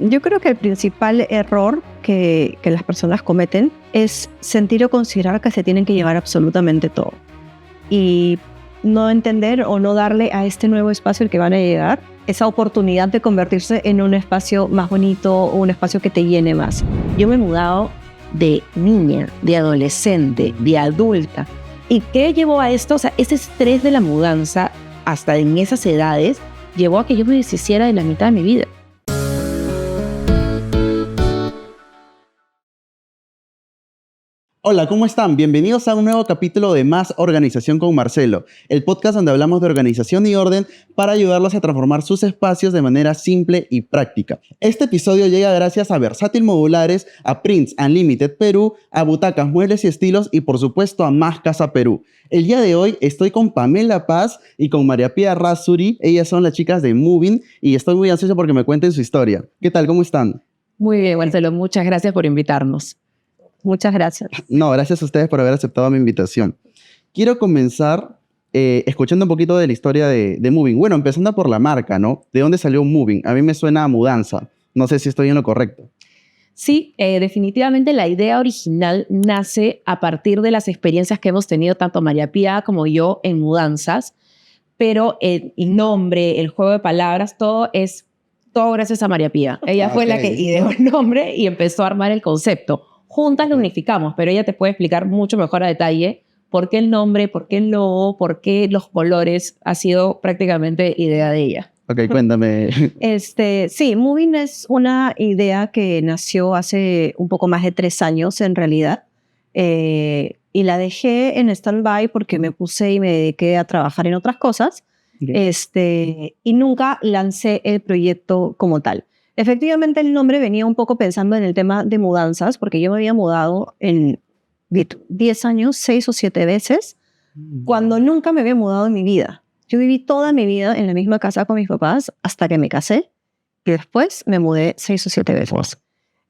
Yo creo que el principal error que las personas cometen es sentir o considerar que se tienen que llevar absolutamente todo. Y no entender o no darle a este nuevo espacio al que van a llegar esa oportunidad de convertirse en un espacio más bonito o un espacio que te llene más. Yo me he mudado de niña, de adolescente, de adulta. ¿Y qué llevó a esto? O sea, ese estrés de la mudanza, hasta en esas edades, llevó a que yo me deshiciera de la mitad de mi vida. Hola, ¿cómo están? Bienvenidos a un nuevo capítulo de Más Organización con Marcelo, el podcast donde hablamos de organización y orden para ayudarlos a transformar sus espacios de manera simple y práctica. Este episodio llega gracias a Versátil Modulares, a Prints Unlimited Perú, a Butacas, Muebles y Estilos y por supuesto a Más Casa Perú. El día de hoy estoy con Pamela Paz y con María Pía Razuri. Ellas son las chicas de Moving y estoy muy ansioso porque me cuenten su historia. ¿Qué tal? ¿Cómo están? Muy bien, Marcelo. Muchas gracias por invitarnos. Muchas gracias. No, gracias a ustedes por haber aceptado mi invitación. Quiero comenzar escuchando un poquito de la historia de Moving. Bueno, empezando por la marca, ¿no? ¿De dónde salió Moving? A mí me suena a mudanza. No sé si estoy en lo correcto. Sí, definitivamente la idea original nace a partir de las experiencias que hemos tenido tanto María Pía como yo en mudanzas, pero el nombre, el juego de palabras, todo gracias a María Pía. Ella fue la que ideó el nombre y empezó a armar el concepto. Juntas lo unificamos, pero ella te puede explicar mucho mejor a detalle por qué el nombre, por qué el logo, por qué los colores. Ha sido prácticamente idea de ella. Ok, cuéntame. Sí, Moving es una idea que nació hace un poco más de 3 años en realidad. Y la dejé en stand-by porque me puse y me dediqué a trabajar en otras cosas. Okay. Y nunca lancé el proyecto como tal. Efectivamente, el nombre venía un poco pensando en el tema de mudanzas, porque yo me había mudado en 10 años, 6 o 7 veces, cuando nunca me había mudado en mi vida. Yo viví toda mi vida en la misma casa con mis papás hasta que me casé, y después me mudé 6 o 7 veces.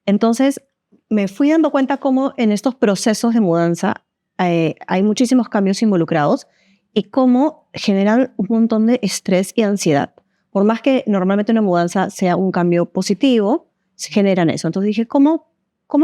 Entonces, me fui dando cuenta cómo en estos procesos de mudanza hay muchísimos cambios involucrados y cómo generan un montón de estrés y ansiedad. Por más que normalmente una mudanza sea un cambio positivo, se generan eso. Entonces dije, ¿cómo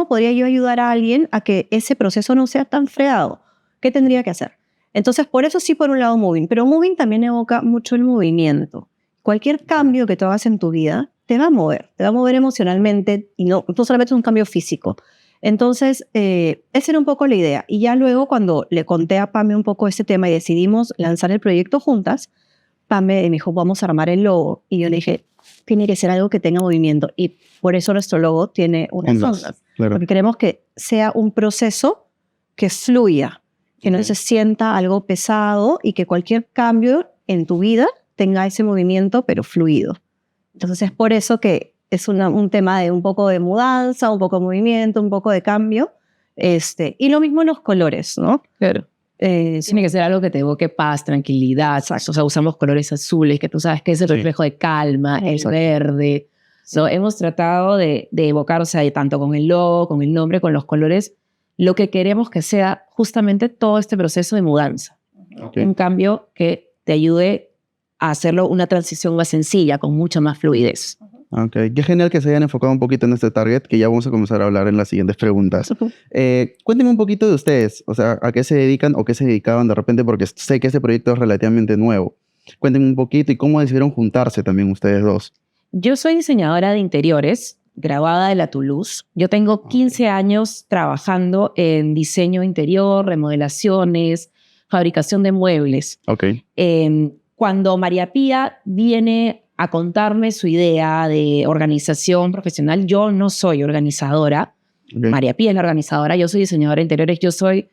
podría yo ayudar a alguien a que ese proceso no sea tan fregado? ¿Qué tendría que hacer? Entonces, por eso sí, por un lado, Moving. Pero Moving también evoca mucho el movimiento. Cualquier cambio que tú hagas en tu vida te va a mover emocionalmente y no solamente es un cambio físico. Entonces, esa era un poco la idea. Y ya luego, cuando le conté a Pame un poco este tema y decidimos lanzar el proyecto juntas, Pame me dijo, vamos a armar el logo. Y yo le dije, tiene que ser algo que tenga movimiento. Y por eso nuestro logo tiene unas ondas. Claro. Porque queremos que sea un proceso que fluya, que no se sienta algo pesado y que cualquier cambio en tu vida tenga ese movimiento, pero fluido. Entonces es por eso que es un tema de un poco de mudanza, un poco de movimiento, un poco de cambio. Y lo mismo en los colores, ¿no? Claro. Tiene que ser algo que te evoque paz, tranquilidad. Exacto. O sea, usamos colores azules, que tú sabes que es el reflejo de calma, el verde. Hemos tratado de evocar, o sea, tanto con el logo, con el nombre, con los colores, lo que queremos que sea justamente todo este proceso de mudanza. Okay. Un cambio que te ayude a hacerlo una transición más sencilla, con mucha más fluidez. Ok, qué genial que se hayan enfocado un poquito en este target, que ya vamos a comenzar a hablar en las siguientes preguntas. Cuéntenme un poquito de ustedes, o sea, a qué se dedican o qué se dedicaban de repente, porque sé que este proyecto es relativamente nuevo. Cuéntenme un poquito y cómo decidieron juntarse también ustedes dos. Yo soy diseñadora de interiores, graduada de la Toulouse. Yo tengo 15 años trabajando en diseño interior, remodelaciones, fabricación de muebles. Okay. Cuando María Pía viene a contarme su idea de organización profesional, yo no soy organizadora. Okay. María Pía es la organizadora, yo soy diseñadora de interiores, yo soy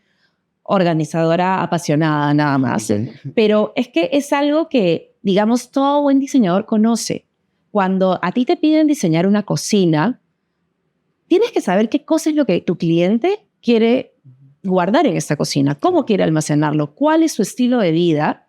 organizadora apasionada nada más. Okay. Pero es que es algo que, digamos, todo buen diseñador conoce. Cuando a ti te piden diseñar una cocina, tienes que saber qué cosa es lo que tu cliente quiere guardar en esta cocina, cómo quiere almacenarlo, cuál es su estilo de vida,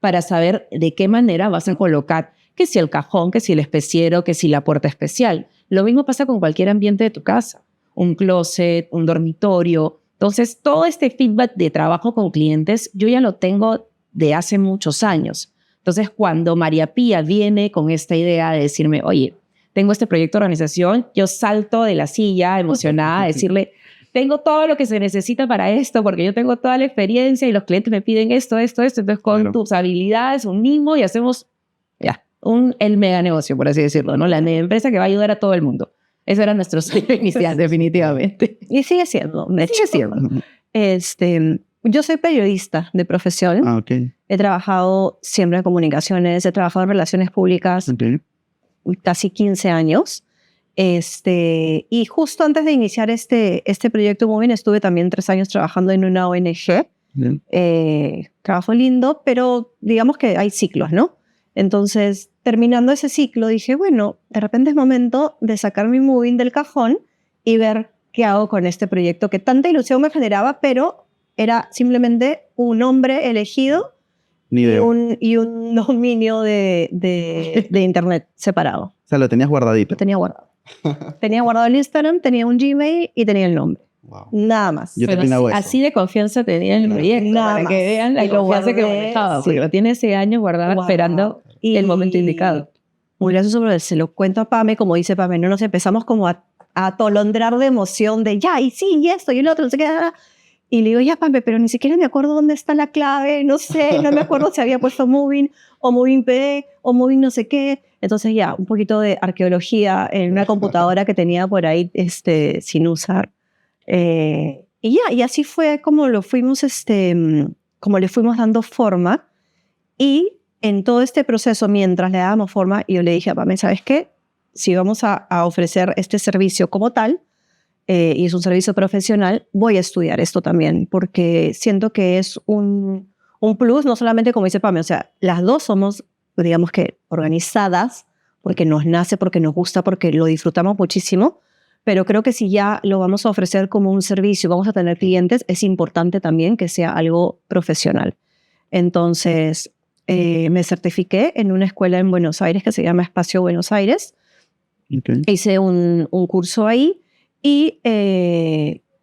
para saber de qué manera vas a colocar que si el cajón, que si el especiero, que si la puerta especial. Lo mismo pasa con cualquier ambiente de tu casa, un closet, un dormitorio. Entonces, todo este feedback de trabajo con clientes, yo ya lo tengo de hace muchos años. Entonces, cuando María Pía viene con esta idea de decirme, oye, tengo este proyecto de organización, yo salto de la silla emocionada a decirle, tengo todo lo que se necesita para esto, porque yo tengo toda la experiencia y los clientes me piden esto. Entonces, con tus habilidades unimos y hacemos el mega negocio, por así decirlo, ¿no? La mega empresa que va a ayudar a todo el mundo. Ese era nuestro sueño inicial, definitivamente. Y sigue siendo. Sigue siendo. Yo soy periodista de profesión. Okay. He trabajado siempre en comunicaciones, he trabajado en relaciones públicas casi 15 años. Y justo antes de iniciar este proyecto Moving, estuve también 3 años trabajando en una ONG. Trabajo lindo, pero digamos que hay ciclos, ¿no? Entonces, terminando ese ciclo, dije, bueno, de repente es momento de sacar mi Moving del cajón y ver qué hago con este proyecto que tanta ilusión me generaba, pero era simplemente un nombre elegido y un dominio de internet separado. O sea, lo tenías guardadito. Lo tenía guardado. Tenía guardado el Instagram, tenía un Gmail y tenía el nombre. Wow. Nada más. Yo también hago eso. Así de confianza tenía en el proyecto. Nada para más. que vean la confianza que manejaba. Porque lo tiene ese año guardado esperando el momento indicado. Muy gracioso, pero se lo cuento a Pame, como dice Pame, no nos empezamos como a atolondrar de emoción de ya, y sí, y esto, y el otro, no sé qué. Y le digo, ya, Pame, pero ni siquiera me acuerdo dónde está la clave, no sé, no me acuerdo si había puesto Moving, o Moving PD, o Moving no sé qué. Entonces ya, un poquito de arqueología en una computadora que tenía por ahí sin usar. Y así fue como lo fuimos, como le fuimos dando forma. Y en todo este proceso, mientras le dábamos forma, yo le dije a Pame, ¿sabes qué? Si vamos a ofrecer este servicio como tal, y es un servicio profesional, voy a estudiar esto también, porque siento que es un plus, no solamente como dice Pame, o sea, las dos somos, digamos que, organizadas, porque nos nace, porque nos gusta, porque lo disfrutamos muchísimo, pero creo que si ya lo vamos a ofrecer como un servicio, vamos a tener clientes, es importante también que sea algo profesional. Entonces, me certifiqué en una escuela en Buenos Aires que se llama Espacio Buenos Aires. Hice un curso ahí y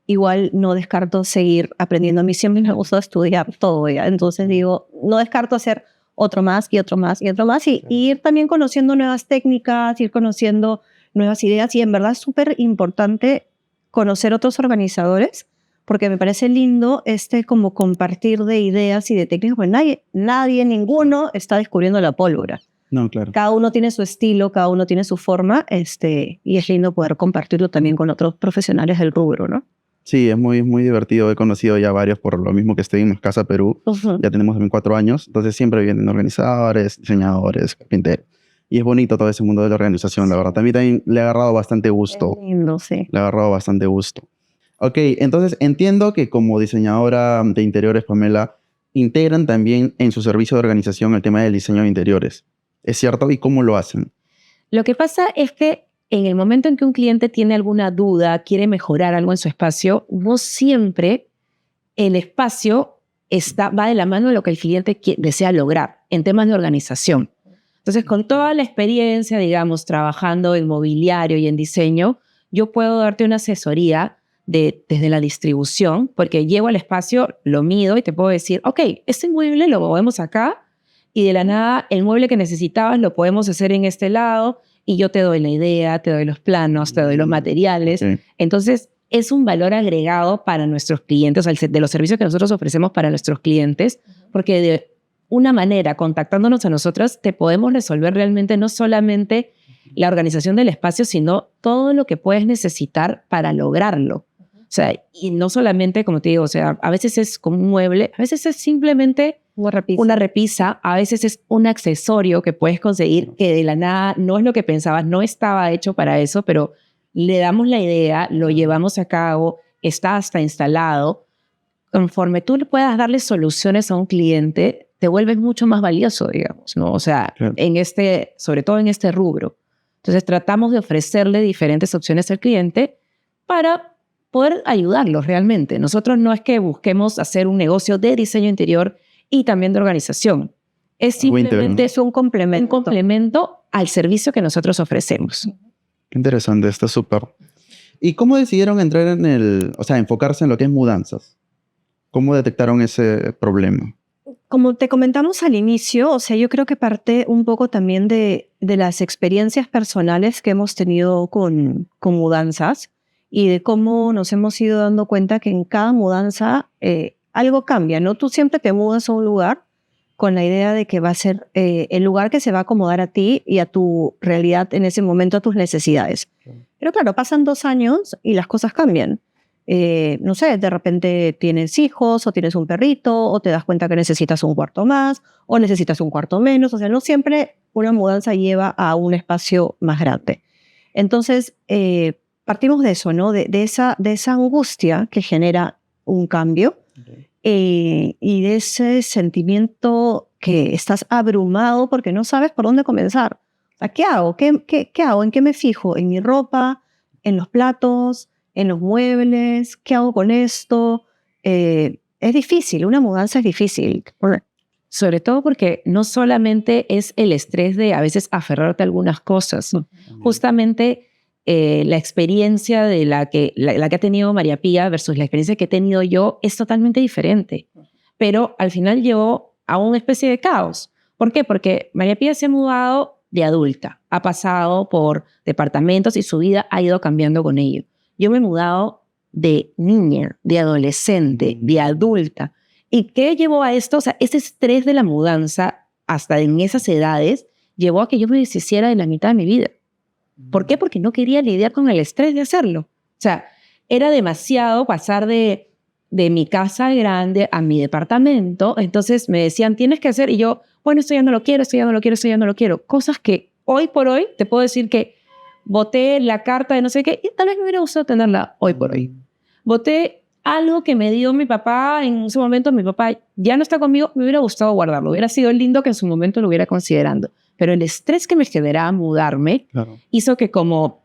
igual no descarto seguir aprendiendo. A mí siempre me gusta estudiar todo ya. Entonces digo, no descarto hacer otro más y otro más y otro más y ir también conociendo nuevas técnicas, ir conociendo nuevas ideas. Y en verdad es súper importante conocer otros organizadores, porque me parece lindo como compartir de ideas y de técnicas, porque ninguno está descubriendo la pólvora. No, claro. Cada uno tiene su estilo, cada uno tiene su forma, y es lindo poder compartirlo también con otros profesionales del rubro, ¿no? Sí, es muy, muy divertido. He conocido ya varios por lo mismo que estoy en Casa Perú. Ya tenemos también 4 años. Entonces siempre vienen organizadores, diseñadores, carpinteros. Y es bonito todo ese mundo de la organización, la verdad. También le ha agarrado bastante gusto. Es lindo, sí. Le ha agarrado bastante gusto. Ok, entonces entiendo que como diseñadora de interiores, Pamela, integran también en su servicio de organización el tema del diseño de interiores. ¿Es cierto? ¿Y cómo lo hacen? Lo que pasa es que en el momento en que un cliente tiene alguna duda, quiere mejorar algo en su espacio, no siempre el espacio va de la mano de lo que el cliente desea lograr en temas de organización. Entonces, con toda la experiencia, digamos, trabajando en mobiliario y en diseño, yo puedo darte una asesoría desde la distribución, porque llego al espacio, lo mido y te puedo decir, ok, este mueble lo movemos acá y de la nada el mueble que necesitabas lo podemos hacer en este lado y yo te doy la idea, te doy los planos, te doy los materiales. Okay. Entonces, es un valor agregado para nuestros clientes, de los servicios que nosotros ofrecemos para nuestros clientes, porque de una manera, contactándonos a nosotros, te podemos resolver realmente no solamente la organización del espacio, sino todo lo que puedes necesitar para lograrlo. O sea, y no solamente, como te digo, o sea, a veces es como un mueble, a veces es simplemente una repisa, a veces es un accesorio que puedes conseguir que de la nada no es lo que pensabas, no estaba hecho para eso, pero le damos la idea, lo llevamos a cabo, está hasta instalado. Conforme tú puedas darle soluciones a un cliente, te vuelves mucho más valioso, digamos, ¿no? O sea, claro, sobre todo en este rubro. Entonces, tratamos de ofrecerle diferentes opciones al cliente para poder ayudarlos realmente. Nosotros no es que busquemos hacer un negocio de diseño interior y también de organización. Es simplemente un complemento al servicio que nosotros ofrecemos. Qué interesante, está súper. ¿Y cómo decidieron entrar enfocarse en lo que es mudanzas? ¿Cómo detectaron ese problema? como te comentamos al inicio, o sea, yo creo que parte un poco también de las experiencias personales que hemos tenido con mudanzas y de cómo nos hemos ido dando cuenta que en cada mudanza algo cambia, ¿no? Tú siempre te mudas a un lugar con la idea de que va a ser el lugar que se va a acomodar a ti y a tu realidad en ese momento, a tus necesidades. Pero claro, pasan 2 años y las cosas cambian. No sé, de repente tienes hijos o tienes un perrito o te das cuenta que necesitas un cuarto más o necesitas un cuarto menos. O sea, no siempre una mudanza lleva a un espacio más grande. Entonces, partimos de eso, ¿no? De esa angustia que genera un cambio y de ese sentimiento que estás abrumado porque no sabes por dónde comenzar. O sea, ¿qué hago? ¿Qué hago? ¿En qué me fijo? ¿En mi ropa? ¿En los platos? ¿En los muebles? ¿Qué hago con esto? Es difícil, una mudanza es difícil. Sobre todo porque no solamente es el estrés de a veces aferrarte a algunas cosas. Justamente la experiencia de la que ha tenido María Pía versus la experiencia que he tenido yo es totalmente diferente. Pero al final llevó a una especie de caos. ¿Por qué? Porque María Pía se ha mudado de adulta, ha pasado por departamentos y su vida ha ido cambiando con ello. Yo me he mudado de niña, de adolescente, de adulta. ¿Y qué llevó a esto? O sea, ese estrés de la mudanza, hasta en esas edades, llevó a que yo me deshiciera de la mitad de mi vida. ¿Por qué? Porque no quería lidiar con el estrés de hacerlo. O sea, era demasiado pasar de mi casa grande a mi departamento. Entonces me decían, tienes que hacer. Y yo, bueno, esto ya no lo quiero, esto ya no lo quiero, esto ya no lo quiero. Cosas que hoy por hoy te puedo decir que boté la carta de no sé qué y tal vez me hubiera gustado tenerla hoy por hoy. Boté algo que me dio mi papá en ese momento. Mi papá ya no está conmigo, me hubiera gustado guardarlo. Hubiera sido lindo que en su momento lo hubiera considerando. Pero el estrés que me generaba mudarme hizo que como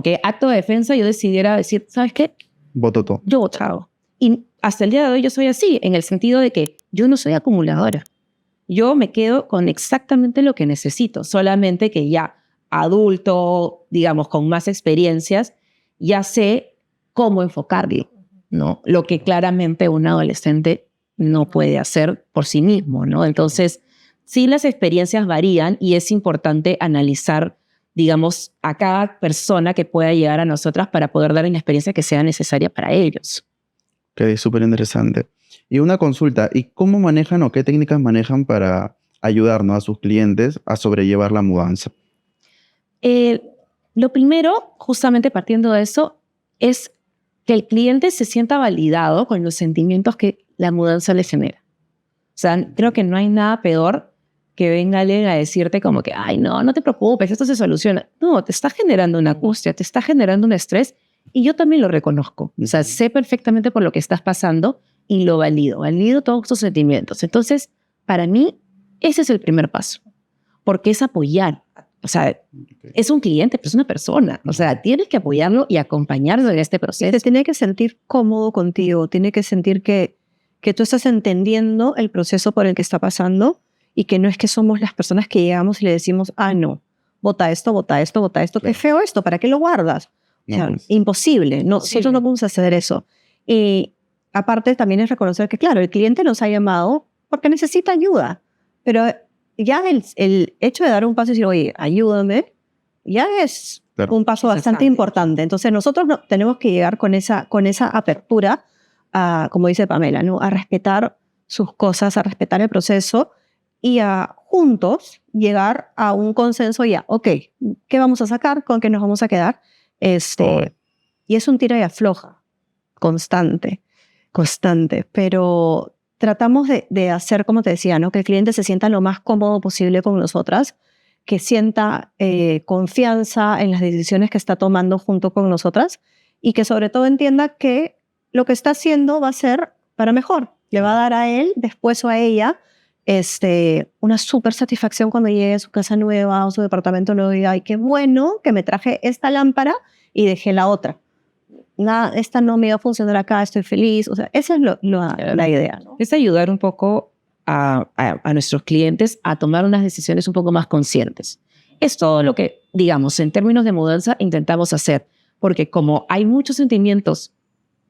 que acto de defensa yo decidiera decir, ¿sabes qué? Voto todo. Yo votado. Y hasta el día de hoy yo soy así, en el sentido de que yo no soy acumuladora. Yo me quedo con exactamente lo que necesito, solamente que ya adulto, digamos, con más experiencias, ya sé cómo enfocarlo, ¿no? Lo que claramente un adolescente no puede hacer por sí mismo, ¿no? Entonces, sí, las experiencias varían y es importante analizar, digamos, a cada persona que pueda llegar a nosotras para poder dar una experiencia que sea necesaria para ellos. Ok, súper interesante. Y una consulta, ¿y cómo manejan o qué técnicas manejan para ayudarnos a sus clientes a sobrellevar la mudanza? Lo primero, justamente partiendo de eso, es que el cliente se sienta validado con los sentimientos que la mudanza le genera. O sea, creo que no hay nada peor que venga alguien a decirte como que, ay, no te preocupes, esto se soluciona. No, te está generando una angustia, te está generando un estrés y yo también lo reconozco. O sea, sé perfectamente por lo que estás pasando y lo valido todos tus sentimientos. Entonces, para mí, ese es el primer paso, porque es apoyar. O sea, es un cliente, pero es una persona. O sea, tienes que apoyarlo y acompañarlo en este proceso. Se tiene que sentir cómodo contigo, tiene que sentir que tú estás entendiendo el proceso por el que está pasando y que no es que somos las personas que llegamos y le decimos, no, bota esto, claro. Qué feo esto, ¿para qué lo guardas? O sea, pues, imposible, nosotros no podemos hacer eso. Y aparte también es reconocer que, claro, el cliente nos ha llamado porque necesita ayuda, pero ya el hecho de dar un paso y decir, oye, ayúdame, ya es un paso bastante importante. Entonces nosotros tenemos que llegar con esa apertura, como dice Pamela, ¿no? A respetar sus cosas, a respetar el proceso y a juntos llegar a un consenso ya, ok, ¿qué vamos a sacar? ¿Con qué nos vamos a quedar? Y es un tira y afloja constante, pero tratamos de hacer, como te decía, ¿no? Que el cliente se sienta lo más cómodo posible con nosotras, que sienta confianza en las decisiones que está tomando junto con nosotras y que sobre todo entienda que lo que está haciendo va a ser para mejor. Le va a dar a él, después o a ella, una súper satisfacción cuando llegue a su casa nueva o su departamento nuevo y diga, ay, qué bueno que me traje esta lámpara y dejé la otra. Nada, esta no me va a funcionar acá, estoy feliz. O sea, esa es la idea, ¿no? Es ayudar un poco a nuestros clientes a tomar unas decisiones un poco más conscientes. Es todo lo que, digamos, en términos de mudanza intentamos hacer, porque como hay muchos sentimientos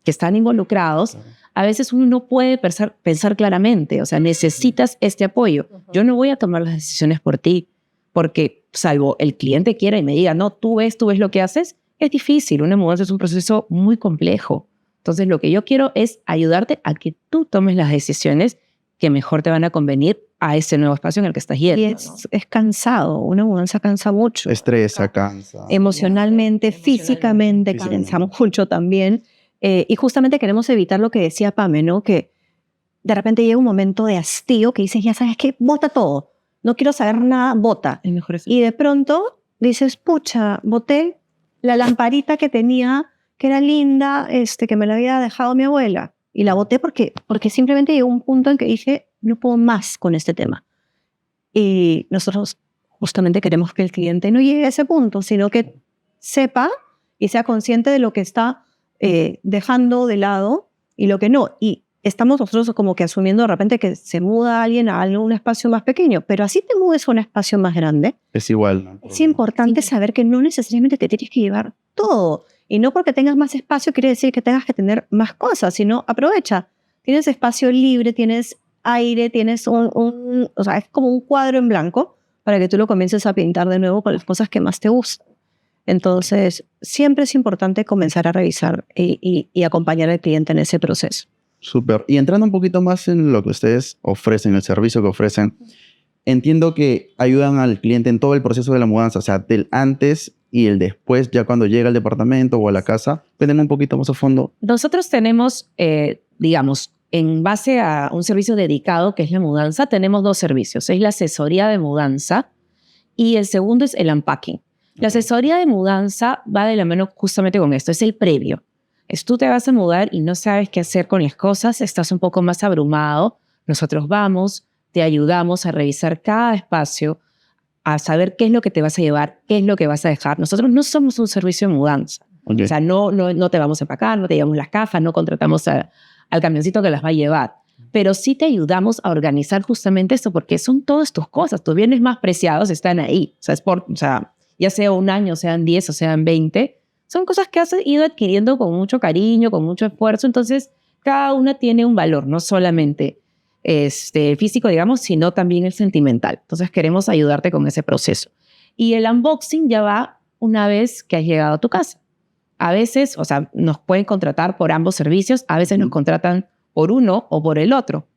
que están involucrados, a veces uno no puede pensar claramente, o sea, necesitas este apoyo. Yo no voy a tomar las decisiones por ti, porque salvo el cliente quiera y me diga, no, tú ves lo que haces, es difícil. Una mudanza es un proceso muy complejo. Entonces, lo que yo quiero es ayudarte a que tú tomes las decisiones que mejor te van a convenir a ese nuevo espacio en el que estás yendo. Y es cansado, una mudanza cansa mucho. Estresa, cansa. Emocionalmente, físicamente cansa mucho también. Y justamente queremos evitar lo que decía Pame, ¿no? Que de repente llega un momento de hastío que dices, ya sabes qué, bota todo. No quiero saber nada, bota. Y de pronto dices, pucha, boté la lamparita que tenía, que era linda, que me la había dejado mi abuela. Y la boté porque simplemente llegó un punto en que dije, no puedo más con este tema. Y nosotros justamente queremos que el cliente no llegue a ese punto, sino que sepa y sea consciente de lo que está dejando de lado y lo que no. Y estamos nosotros como que asumiendo de repente que se muda alguien a un espacio más pequeño, pero así te mudes a un espacio más grande. Es igual, ¿no? Es importante saber que no necesariamente te tienes que llevar todo. Y no porque tengas más espacio quiere decir que tengas que tener más cosas, sino aprovecha. Tienes espacio libre, tienes aire, tienes o sea, es como un cuadro en blanco para que tú lo comiences a pintar de nuevo con las cosas que más te gustan. Entonces, siempre es importante comenzar a revisar y acompañar al cliente en ese proceso. Súper. Y entrando un poquito más en lo que ustedes ofrecen, el servicio que ofrecen, entiendo que ayudan al cliente en todo el proceso de la mudanza, o sea, del antes y el después, ya cuando llega al departamento o a la casa. Cuéntenme un poquito más a fondo. Nosotros tenemos, digamos, en base a un servicio dedicado que es la mudanza, tenemos 2 servicios. Es la asesoría de mudanza y el segundo es el unpacking. La asesoría de mudanza va de la mano justamente con esto, es el previo. Es tú te vas a mudar y no sabes qué hacer con las cosas, estás un poco más abrumado. Nosotros vamos, te ayudamos a revisar cada espacio, a saber qué es lo que te vas a llevar, qué es lo que vas a dejar. Nosotros no somos un servicio de mudanza. Okay. O sea, no te vamos a empacar, no te llevamos las cajas, no contratamos al camioncito que las va a llevar. Pero sí te ayudamos a organizar justamente esto, porque son todas tus cosas. Tus bienes más preciados están ahí. O sea, ya sea un año, sean 10 o sean 20, son cosas que has ido adquiriendo con mucho cariño, con mucho esfuerzo. Entonces, cada una tiene un valor, no solamente físico, digamos, sino también el sentimental. Entonces, queremos ayudarte con ese proceso. Y el unboxing ya va una vez que has llegado a tu casa. A veces, o sea, nos pueden contratar por ambos servicios, a veces nos contratan por uno o por el otro.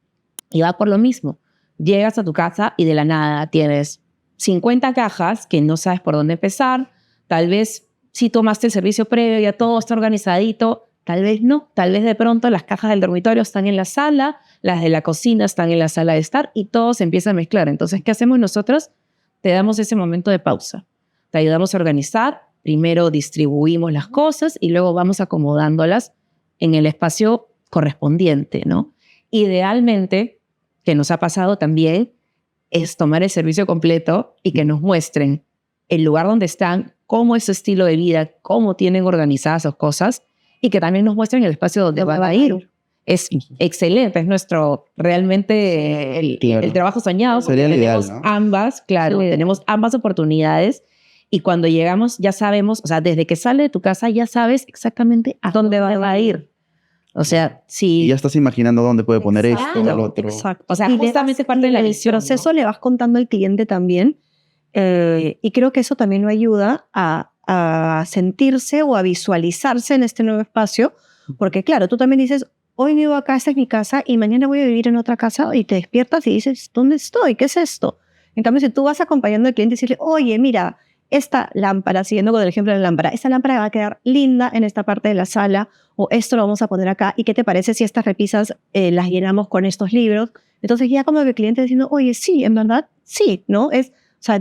Y va por lo mismo. Llegas a tu casa y de la nada tienes 50 cajas que no sabes por dónde empezar. Tal vez si tomaste el servicio previo ya todo está organizadito, tal vez no. Tal vez de pronto las cajas del dormitorio están en la sala, las de la cocina están en la sala de estar y todo se empieza a mezclar. Entonces, ¿qué hacemos nosotros? Te damos ese momento de pausa. Te ayudamos a organizar. Primero distribuimos las cosas y luego vamos acomodándolas en el espacio correspondiente, ¿no? Idealmente, que nos ha pasado también, es tomar el servicio completo y que nos muestren el lugar donde están, cómo es su estilo de vida, cómo tienen organizadas sus cosas y que también nos muestren el espacio donde van a ir. Es excelente, es nuestro realmente el trabajo soñado. Sería el ideal, tenemos ¿no? ambas, claro, Sí. tenemos ambas oportunidades y cuando llegamos ya sabemos, o sea, desde que sale de tu casa ya sabes exactamente a dónde va a ir. O sea, si... Y ya estás imaginando dónde puede poner esto, lo otro. Exacto. O sea, Y justamente parte de la el visión, proceso ¿no? le vas contando al cliente también. Y creo que eso también lo ayuda a sentirse o a visualizarse en este nuevo espacio. Porque claro, tú también dices, hoy vivo acá, esta es mi casa, y mañana voy a vivir en otra casa, y te despiertas y dices, ¿dónde estoy? ¿Qué es esto? En cambio, si tú vas acompañando al cliente y decirle, oye, mira, esta lámpara, siguiendo con el ejemplo de la lámpara, esta lámpara va a quedar linda en esta parte de la sala, o esto lo vamos a poner acá, ¿y qué te parece si estas repisas las llenamos con estos libros? Entonces ya como que el cliente diciendo, oye, sí, en verdad, sí, ¿no? O sea,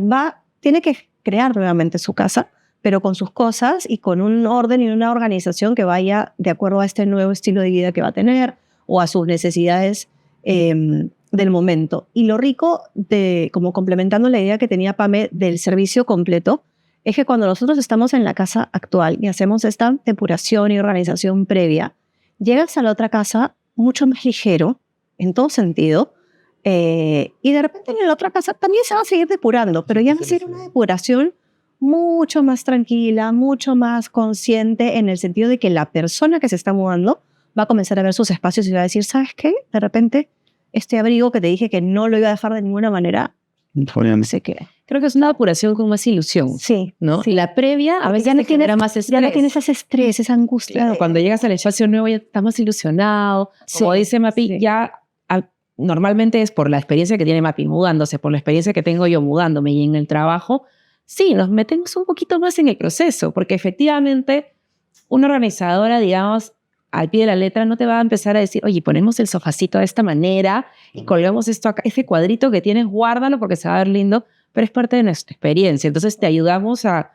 tiene que crear nuevamente su casa, pero con sus cosas y con un orden y una organización que vaya de acuerdo a este nuevo estilo de vida que va a tener o a sus necesidades del momento. Y lo rico, como complementando la idea que tenía Pame del servicio completo, es que cuando nosotros estamos en la casa actual y hacemos esta depuración y organización previa, llegas a la otra casa mucho más ligero, en todo sentido, y de repente en la otra casa también se va a seguir depurando, pero ya va a ser una depuración mucho más tranquila, mucho más consciente en el sentido de que la persona que se está mudando va a comenzar a ver sus espacios y va a decir, ¿sabes qué? De repente, este abrigo que te dije que no lo iba a dejar de ninguna manera, se queda. Creo que es una depuración con más ilusión. Sí. ¿No? Sí. La previa a veces ya no genera más estrés. Ya no tienes ese estrés, esa angustia. Claro, cuando llegas al espacio nuevo ya estás más ilusionado. Como dice Mapi, ya normalmente es por la experiencia que tiene Mapi mudándose, por la experiencia que tengo yo mudándome y en el trabajo, sí, nos metemos un poquito más en el proceso, porque efectivamente una organizadora, digamos, al pie de la letra no te va a empezar a decir, oye, ponemos el sofacito de esta manera y colgamos esto acá, ese cuadrito que tienes, guárdalo porque se va a ver lindo, pero es parte de nuestra experiencia. Entonces te ayudamos a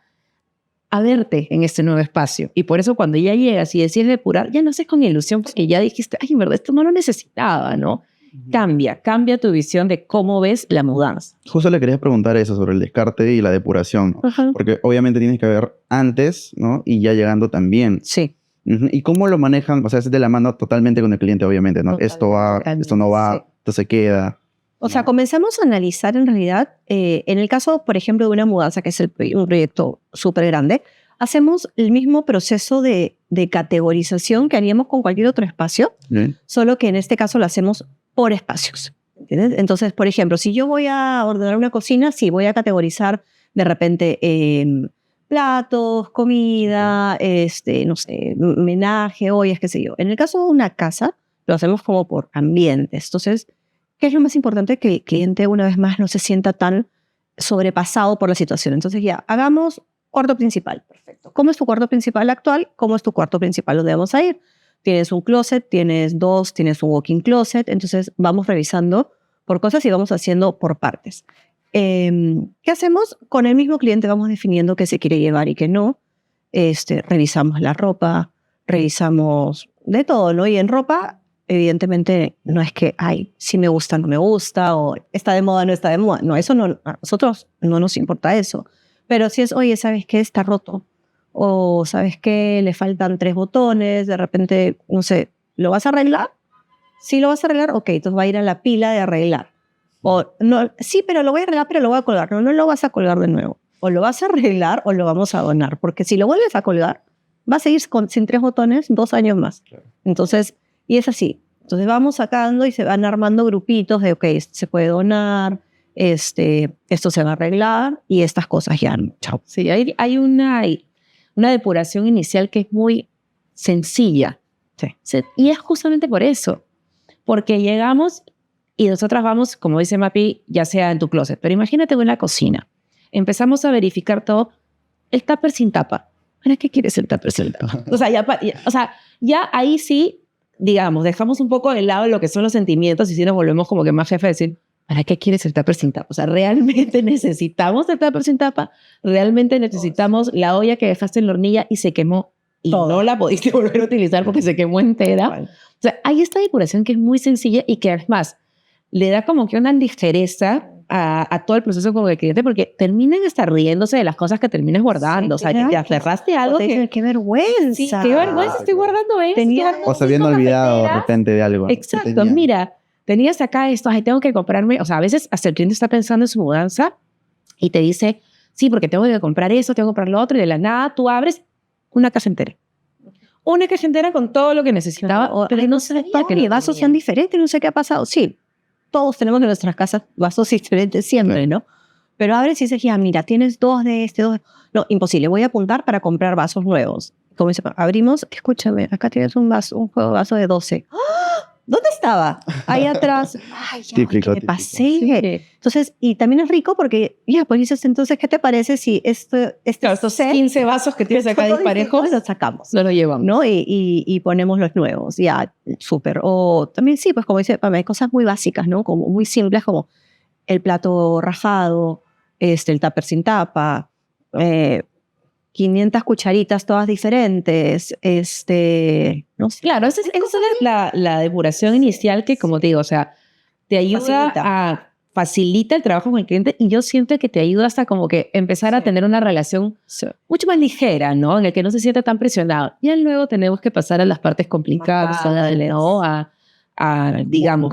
verte en este nuevo espacio. Y por eso cuando ya llegas y decides depurar, ya no haces con ilusión porque ya dijiste, ay, en verdad, esto no lo necesitaba, ¿no? Cambia tu visión de cómo ves la mudanza. Justo le quería preguntar eso sobre el descarte y la depuración, ¿no? Ajá. Porque obviamente tienes que ver antes, ¿no? Y ya llegando también. Sí. ¿Y cómo lo manejan? O sea, es de la mano totalmente con el cliente, obviamente, ¿no? Totalmente, Esto va, esto no va, sí. esto se queda. O sea, comenzamos a analizar en realidad, en el caso, por ejemplo, de una mudanza, que es un proyecto súper grande, hacemos el mismo proceso de categorización que haríamos con cualquier otro espacio, ¿Bien? solo que en este caso lo hacemos por espacios. ¿Entiendes? Entonces, por ejemplo, si yo voy a ordenar una cocina, sí, voy a categorizar de repente platos, comida, no sé, menaje, ollas, qué sé yo. En el caso de una casa, lo hacemos como por ambientes. Entonces, ¿qué es lo más importante? Que el cliente, una vez más, no se sienta tan sobrepasado por la situación. Entonces, ya, hagamos cuarto principal. Perfecto. ¿Cómo es tu cuarto principal actual? ¿Cómo es tu cuarto principal donde vamos a ir? Tienes un closet, tienes dos, tienes un walk-in closet. Entonces, vamos revisando por cosas y vamos haciendo por partes. ¿Qué hacemos? Con el mismo cliente vamos definiendo qué se quiere llevar y qué no. Revisamos la ropa, revisamos de todo, ¿no? Y en ropa, evidentemente, no es que, ay, si me gusta, no me gusta, o está de moda, no está de moda. No, eso no, a nosotros no nos importa eso. Pero si es, oye, ¿sabes qué? Está roto. O ¿sabes qué? Le faltan 3 botones, de repente, no sé, ¿lo vas a arreglar? Sí, lo vas a arreglar, ok, entonces va a ir a la pila de arreglar. O no, sí, pero lo voy a arreglar, pero lo voy a colgar. No, no lo vas a colgar de nuevo. O lo vas a arreglar o lo vamos a donar. Porque si lo vuelves a colgar, va a seguir sin 3 botones 2 años más. Claro. Entonces, y es así. Entonces vamos sacando y se van armando grupitos de, ok, se puede donar, esto se va a arreglar y estas cosas ya no. Chao. Sí, hay una depuración inicial que es muy sencilla. Sí. Y es justamente por eso. Porque llegamos y nosotras vamos, como dice Mapi, ya sea en tu closet. Pero imagínate en la cocina. Empezamos a verificar todo. El tupper sin tapa. ¿Para qué quieres el tupper sin tapa? O sea, ya ahí sí, digamos, dejamos un poco de lado lo que son los sentimientos y sí nos volvemos como que más jefe de decir, ¿para qué quieres el tupper sin tapa? O sea, ¿realmente necesitamos el tupper sin tapa? ¿Realmente necesitamos la olla que dejaste en la hornilla y se quemó y no la pudiste volver a utilizar porque se quemó entera? Vale. O sea, hay esta depuración que es muy sencilla y que además le da como que una ligereza a todo el proceso con el cliente porque terminan hasta riéndose de las cosas que termines guardando. Sí, o sea, te aferraste a algo que... ¡Qué vergüenza! Sí, qué vergüenza, estoy guardando esto. O se habían olvidado de repente de algo. Exacto, mira, tenías acá esto, ay, tengo que comprarme... O sea, a veces hasta el cliente está pensando en su mudanza y te dice, sí, porque tengo que comprar eso, tengo que comprar lo otro, y de la nada tú abres una caja entera. Una caja entera con todo lo que necesitaba, pero no sabía que los vasos sean diferentes, no sé qué ha pasado. Sí, todos tenemos en nuestras casas vasos diferentes siempre, ¿no? Pero abres y dices, ya, mira, tienes 2 de este, 2 de... No, imposible, voy a apuntar para comprar vasos nuevos. Como dice, abrimos, escúchame, acá tienes un juego de vaso de 12. ¡Ah! ¿Dónde estaba? Ahí atrás. Ay, ya, típico, me pasé. Sí. Entonces, y también es rico porque, ya, pues dices, entonces, ¿qué te parece si estos 15 vasos que tienes acá disparejos los sacamos? No los llevamos. ¿No? Y ponemos los nuevos, ya, súper. O también sí, pues como dice, hay cosas muy básicas, ¿no? Como muy simples, como el plato rajado, el tupper sin tapa, 500 cucharitas todas diferentes, no sé. Claro, esa es la depuración inicial que, como te digo, o sea, te ayuda facilita el trabajo con el cliente y yo siento que te ayuda hasta como que empezar a tener una relación mucho más ligera, ¿no? En el que no se sienta tan presionado. Y luego tenemos que pasar a las partes complicadas, ¿no? Digamos,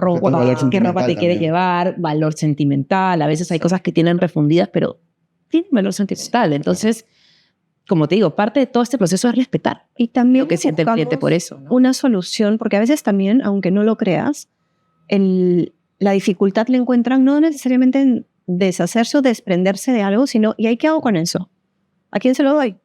qué ropa te quiere llevar, valor sentimental. A veces hay cosas que tienen refundidas, pero tienen valor sentimental. Entonces, como te digo, parte de todo este proceso es respetar Y también lo que siente el cliente por eso, ¿no? una solución, porque a veces también, aunque no lo creas, la dificultad la encuentran no necesariamente en deshacerse o desprenderse de algo, sino ¿y ahí qué hago con eso? ¿A quién se lo doy?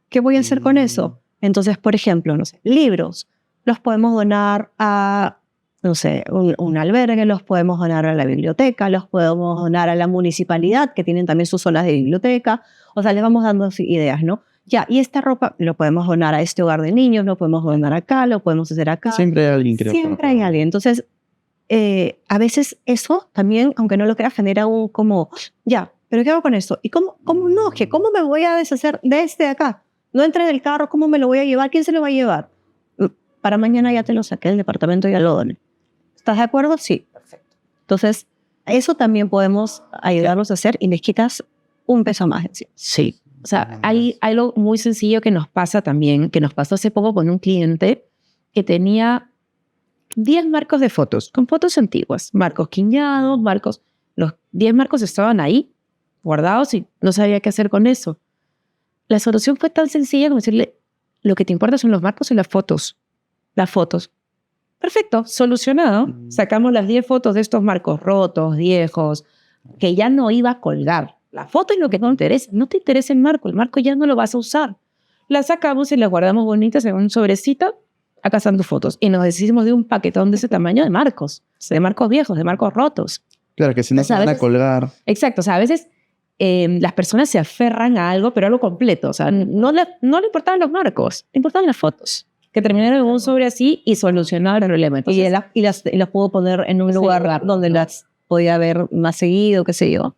¿Qué voy a hacer con eso? Entonces, por ejemplo, no sé, libros, los podemos donar a, no sé, un albergue, los podemos donar a la biblioteca, los podemos donar a la municipalidad, que tienen también sus zonas de biblioteca. O sea, les vamos dando ideas, ¿no? Ya, y esta ropa lo podemos donar a este hogar de niños, lo podemos donar acá, lo podemos hacer acá. Siempre hay alguien, creo. Siempre hay alguien. Entonces, a veces eso también, aunque no lo creas, genera un como, ya, ¿pero qué hago con esto? ¿Y cómo no? ¿Cómo me voy a deshacer de este de acá? No entra en el carro, ¿cómo me lo voy a llevar? ¿Quién se lo va a llevar? Para mañana ya te lo saqué del departamento y ya lo doné. ¿Estás de acuerdo? Sí. Perfecto. Entonces, eso también podemos ayudarlos a hacer y les quitas un peso más encima. Sí. O sea, hay algo muy sencillo que nos pasa también, que nos pasó hace poco con un cliente que tenía 10 marcos de fotos, con fotos antiguas, marcos quiñados, los 10 marcos estaban ahí, guardados y no sabía qué hacer con eso. La solución fue tan sencilla como decirle, lo que te importa son los marcos y las fotos. Las fotos. Perfecto, solucionado. Sacamos las 10 fotos de estos marcos rotos, viejos, que ya no iba a colgar. La foto es lo que te interesa. No te interesa el marco ya no lo vas a usar. La sacamos y la guardamos bonitas en un sobrecito. Acá están tus fotos. Y nos deshicimos de un paquetón de ese tamaño de marcos viejos, de marcos rotos. Claro, que si no se van a colgar. Exacto, o sea, a veces las personas se aferran a algo, pero a algo completo. O sea, no le importaban los marcos, le importaban las fotos. Que terminaron en un sobre así y solucionaron el problema. Entonces, y las puedo poner en un lugar donde las podía ver más seguido, qué sé yo.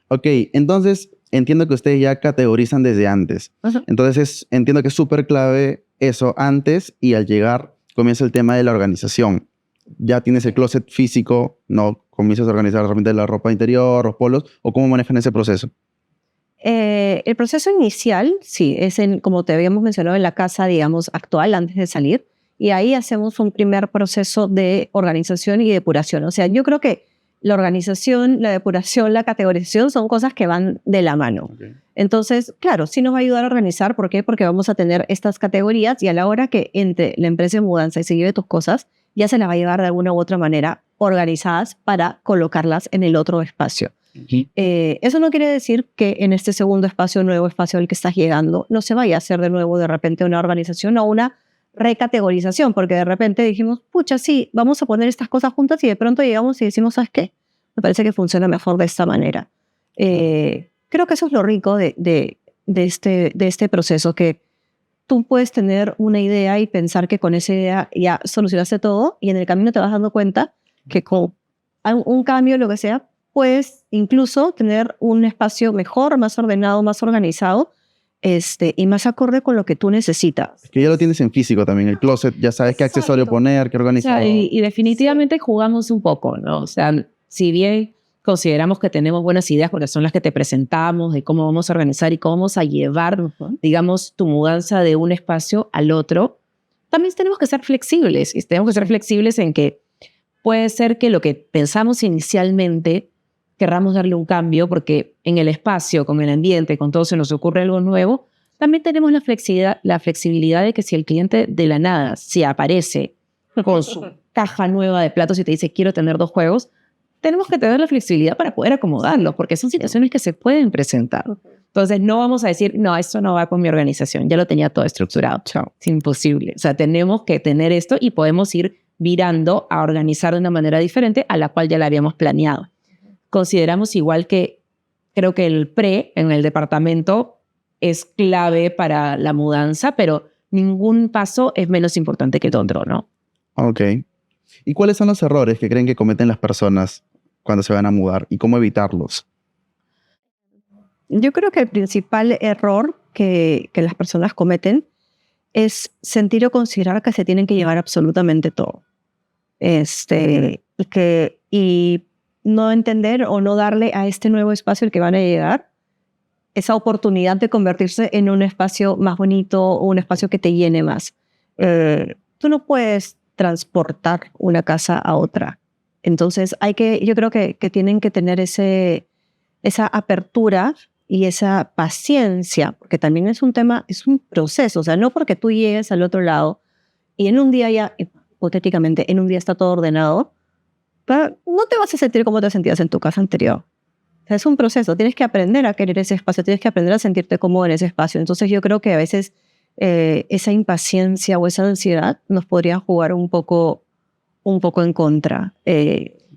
Ok, entonces entiendo que ustedes ya categorizan desde antes. Entonces entiendo que es súper clave eso antes y al llegar comienza el tema de la organización. Ya tienes el closet físico, ¿no? Comienzas a organizar de repente la ropa interior, los polos, ¿o cómo manejan ese proceso? El proceso inicial, sí, es como te habíamos mencionado en la casa, digamos, actual, antes de salir. Y ahí hacemos un primer proceso de organización y depuración. O sea, yo creo que la organización, la depuración, la categorización son cosas que van de la mano. Okay. Entonces, claro, sí nos va a ayudar a organizar. ¿Por qué? Porque vamos a tener estas categorías y a la hora que entre la empresa de mudanza y se lleve tus cosas, ya se las va a llevar de alguna u otra manera organizadas para colocarlas en el otro espacio. Eso no quiere decir que en este segundo espacio, nuevo espacio al que estás llegando, no se vaya a hacer de nuevo de repente una organización o una recategorización, porque de repente dijimos, pucha, sí, vamos a poner estas cosas juntas y de pronto llegamos y decimos, ¿sabes qué? Me parece que funciona mejor de esta manera. Creo que eso es lo rico de este proceso, que tú puedes tener una idea y pensar que con esa idea ya solucionaste todo y en el camino te vas dando cuenta que con un cambio, lo que sea, puedes incluso tener un espacio mejor, más ordenado, más organizado, y más acorde con lo que tú necesitas. Que ya lo tienes en físico también, el closet, ya sabes qué accesorio poner, qué organizar. O sea, y definitivamente jugamos un poco, ¿no? O sea, si bien consideramos que tenemos buenas ideas porque son las que te presentamos de cómo vamos a organizar y cómo vamos a llevar, digamos, tu mudanza de un espacio al otro, también tenemos que ser flexibles. Y tenemos que ser flexibles en que puede ser que lo que pensamos inicialmente querramos darle un cambio porque en el espacio, con el ambiente, con todo se nos ocurre algo nuevo. También tenemos la flexibilidad de que si el cliente de la nada se aparece con su caja nueva de platos y te dice quiero tener 2 juegos, tenemos que tener la flexibilidad para poder acomodarlos porque son situaciones que se pueden presentar. Entonces no vamos a decir, no, esto no va con mi organización, ya lo tenía todo estructurado. Chao. Es imposible. O sea, tenemos que tener esto y podemos ir virando a organizar de una manera diferente a la cual ya la habíamos planeado. Consideramos igual que creo que el en el departamento es clave para la mudanza, pero ningún paso es menos importante que el otro, ¿no? Ok. ¿Y cuáles son los errores que creen que cometen las personas cuando se van a mudar y cómo evitarlos? Yo creo que el principal error que las personas cometen es sentir o considerar que se tienen que llevar absolutamente todo. Y no entender o no darle a este nuevo espacio al que van a llegar esa oportunidad de convertirse en un espacio más bonito o un espacio que te llene más. Tú no puedes transportar una casa a otra. Entonces yo creo que tienen que tener esa apertura y esa paciencia, porque también es un tema, es un proceso, o sea, no porque tú llegues al otro lado y en un día ya, hipotéticamente, en un día está todo ordenado, pero no te vas a sentir como te sentías en tu casa anterior. O sea, es un proceso, tienes que aprender a querer ese espacio, tienes que aprender a sentirte cómodo en ese espacio. Entonces yo creo que a veces esa impaciencia o esa ansiedad nos podría jugar un poco en contra.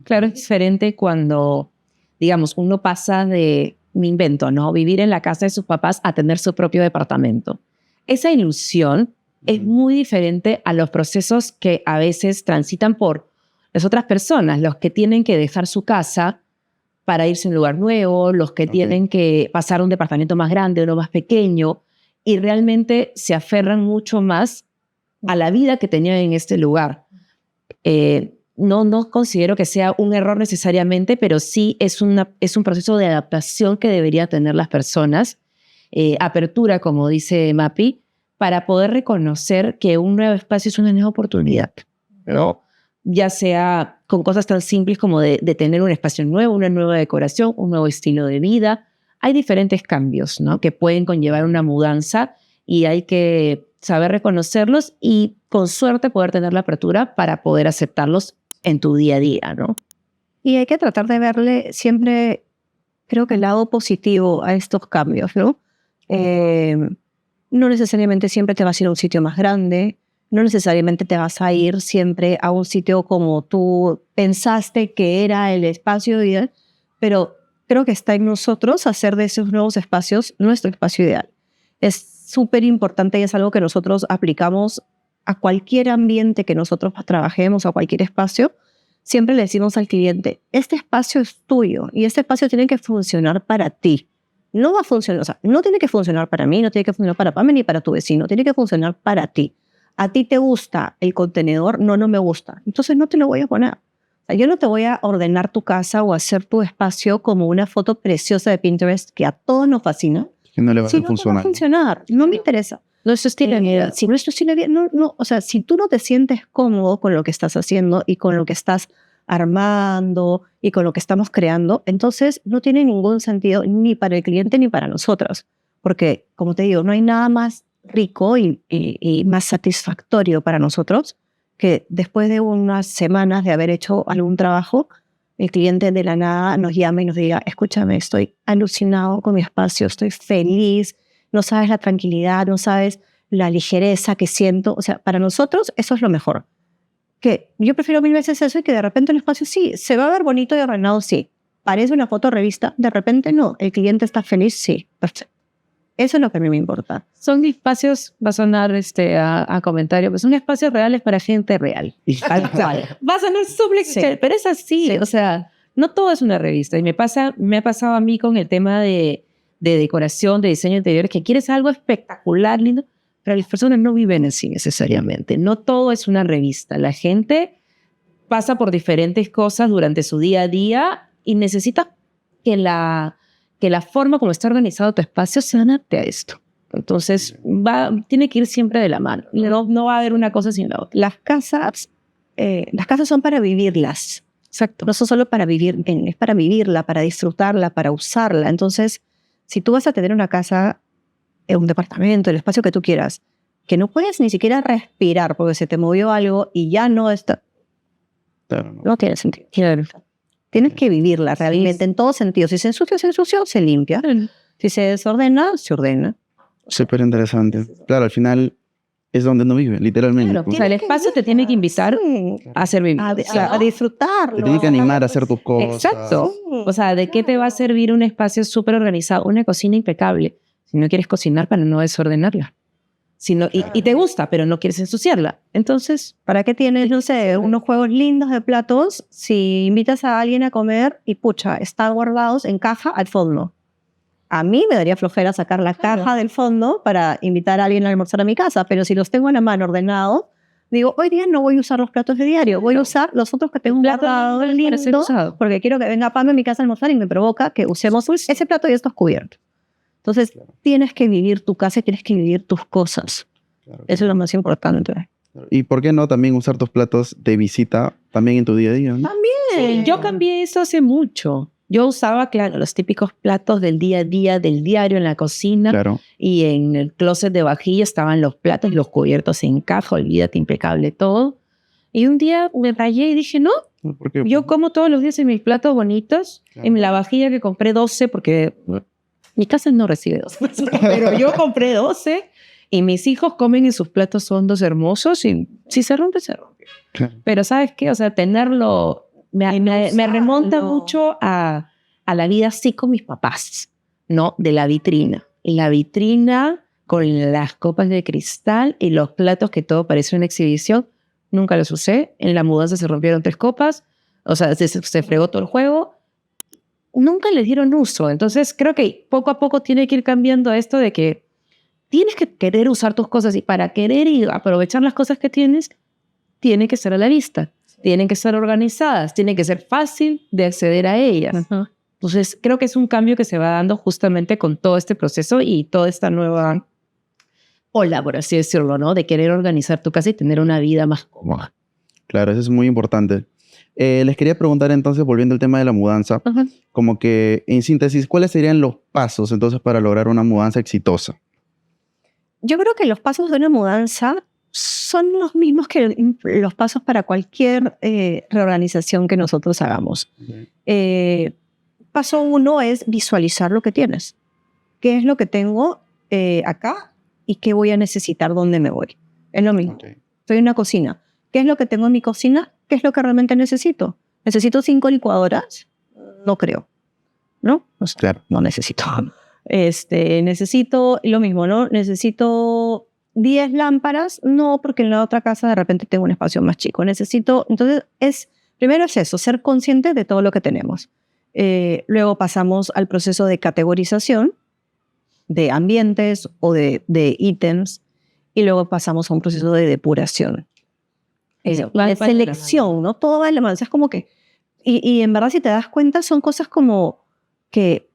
Claro, es diferente cuando, digamos, uno pasa de, me invento, ¿no? Vivir en la casa de sus papás a tener su propio departamento. Esa ilusión es muy diferente a los procesos que a veces transitan por las otras personas, los que tienen que dejar su casa para irse a un lugar nuevo, los que tienen que pasar a un departamento más grande, uno más pequeño, y realmente se aferran mucho más a la vida que tenían en este lugar. No considero que sea un error necesariamente, pero sí es un proceso de adaptación que deberían tener las personas, apertura, como dice Mapi, para poder reconocer que un nuevo espacio es una nueva oportunidad, ¿no? Ya sea con cosas tan simples como de tener un espacio nuevo, una nueva decoración, un nuevo estilo de vida. Hay diferentes cambios, ¿no?, que pueden conllevar una mudanza y hay que saber reconocerlos y con suerte poder tener la apertura para poder aceptarlos en tu día a día, ¿no? Y hay que tratar de verle siempre, creo que el lado positivo a estos cambios, ¿no? No necesariamente siempre te vas a ir a un sitio más grande, no necesariamente te vas a ir siempre a un sitio como tú pensaste que era el espacio ideal, pero creo que está en nosotros hacer de esos nuevos espacios nuestro espacio ideal. Es súper importante y es algo que nosotros aplicamos a cualquier ambiente que nosotros trabajemos, a cualquier espacio. Siempre le decimos al cliente, este espacio es tuyo y este espacio tiene que funcionar para ti. No va a funcionar, o sea, no tiene que funcionar para mí, no tiene que funcionar para Pame ni para tu vecino, tiene que funcionar para ti. ¿A ti te gusta el contenedor? No, no me gusta. Entonces no te lo voy a poner. O sea, yo no te voy a ordenar tu casa o hacer tu espacio como una foto preciosa de Pinterest que a todos nos fascina. Que no le va a Si no te va a funcionar. funcionar, no me interesa. Nuestro estilo de vida. Si nuestro estilo de vida, o sea, si tú no te sientes cómodo con lo que estás haciendo y con lo que estás armando y con lo que estamos creando, entonces no tiene ningún sentido ni para el cliente ni para nosotros. Porque, como te digo, no hay nada más rico y más satisfactorio para nosotros que después de unas semanas de haber hecho algún trabajo, el cliente de la nada nos llama y nos diga, escúchame, estoy alucinado con mi espacio, estoy feliz, no sabes la tranquilidad, no sabes la ligereza que siento. O sea, para nosotros eso es lo mejor. Que yo prefiero 1000 veces eso y que de repente el espacio sí, se va a ver bonito y ordenado, sí. Parece una foto revista, de repente no. El cliente está feliz, sí. Perfecto. Eso es lo que a mí me importa. Son espacios, va a sonar a comentario, pero son espacios reales para gente real. Tal cual. Va a sonar súper cliché, pero es así. Sí. O sea, no todo es una revista. Y me ha pasado a mí con el tema de decoración, de diseño interior, que quieres algo espectacular, lindo, pero las personas no viven así necesariamente. No todo es una revista. La gente pasa por diferentes cosas durante su día a día y necesita que la forma como está organizado tu espacio se adapte a esto. Entonces, tiene que ir siempre de la mano. No va a haber una cosa sin la otra. Las casas son para vivirlas. Exacto. No son solo para vivir, es para vivirla, para disfrutarla, para usarla. Entonces, si tú vas a tener una casa, un departamento, el espacio que tú quieras, que no puedes ni siquiera respirar porque se te movió algo y ya no está... Claro, no tiene sentido. Tienes que vivirla realmente en todos sentidos. Si se ensucia, se limpia. Si se desordena, se ordena. Súper interesante. Claro, al final es donde no vive, literalmente. Claro, o sea, el espacio te tiene que invitar a ser vivido. A disfrutarlo. Te tiene que animar a hacer tus cosas. Exacto. O sea, ¿de qué te va a servir un espacio súper organizado? Una cocina impecable. Si no quieres cocinar para no desordenarla. Y te gusta, pero no quieres ensuciarla. Entonces, ¿para qué tienes, no sé, unos juegos lindos de platos si invitas a alguien a comer y, pucha, están guardados en caja al fondo? A mí me daría flojera sacar la caja del fondo para invitar a alguien a almorzar a mi casa, pero si los tengo en la mano ordenados, digo, hoy día no voy a usar los platos de diario, voy a usar los otros que tengo guardados lindos, porque quiero que venga Pame a mi casa a almorzar y me provoca que usemos ese plato y estos cubiertos. Entonces, tienes que vivir tu casa y tienes que vivir tus cosas. Claro. Eso es lo más importante. ¿Y por qué no también usar tus platos de visita también en tu día a día, ¿no? También. Sí. Yo cambié eso hace mucho. Yo usaba, claro, los típicos platos del día a día, del diario en la cocina. Claro. Y en el closet de vajilla estaban los platos y los cubiertos en caja, olvídate, impecable todo. Y un día me rayé y dije, no, ¿Por qué? yo como todos los días en mis platos bonitos, Claro. en la vajilla que compré 12, porque mi casa no recibe 12 personas, pero yo compré 12 y mis hijos comen en sus platos hondos hermosos y si se rompe, se rompe. Claro. Pero ¿sabes qué? O sea, tenerlo me remonta mucho a la vida así con mis papás, ¿no? De la vitrina. Y la vitrina con las copas de cristal y los platos que todo parece una exhibición. Nunca los usé. En la mudanza se rompieron 3 copas. O sea, se fregó todo el juego. Nunca les dieron uso. Entonces, creo que poco a poco tiene que ir cambiando esto de que tienes que querer usar tus cosas y para querer y aprovechar las cosas que tienes, tiene que ser a la vista. Tienen que ser organizadas. Tiene que ser fácil de acceder a ellas. Ajá. Entonces, creo que es un cambio que se va dando justamente con todo este proceso y toda esta nueva ola, por así decirlo, ¿no? De querer organizar tu casa y tener una vida más cómoda. Claro, eso es muy importante. Les quería preguntar entonces, volviendo al tema de la mudanza, Ajá. como que en síntesis, ¿cuáles serían los pasos entonces para lograr una mudanza exitosa? Yo creo que los pasos de una mudanza son los mismos que los pasos para cualquier reorganización que nosotros hagamos. Paso 1 es visualizar lo que tienes. ¿Qué es lo que tengo acá y qué voy a necesitar donde me voy? Es lo mismo. Okay. Estoy en una cocina. ¿Qué es lo que tengo en mi cocina? ¿Qué es lo que realmente necesito? ¿Necesito 5 licuadoras? No creo. ¿No? O sea, Claro. no necesito. Necesito lo mismo, ¿no? Necesito 10 lámparas. No, porque en la otra casa de repente tengo un espacio más chico. Necesito... Entonces, primero es eso, ser consciente de todo lo que tenemos. Luego pasamos al proceso de categorización de ambientes o de ítems y luego pasamos a un proceso de depuración. De selección, ¿no? Todo va de la mano. O sea, es como que... Y en verdad, si te das cuenta, son cosas como que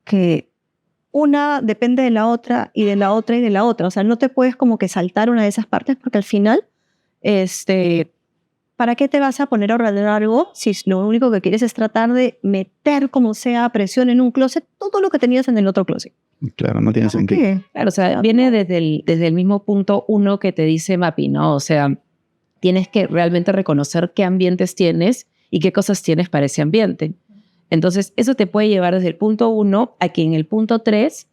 una depende de la otra y de la otra y de la otra. O sea, no te puedes como que saltar una de esas partes porque al final, ¿para qué te vas a poner a ordenar algo si lo único que quieres es tratar de meter como sea a presión en un closet todo lo que tenías en el otro closet? Claro, no tiene sentido. Claro, o sea, viene desde el mismo punto 1 que te dice Mapi, ¿no? O sea, tienes que realmente reconocer qué ambientes tienes y qué cosas tienes para ese ambiente. Entonces, eso te puede llevar desde el punto 1 a que en el punto 3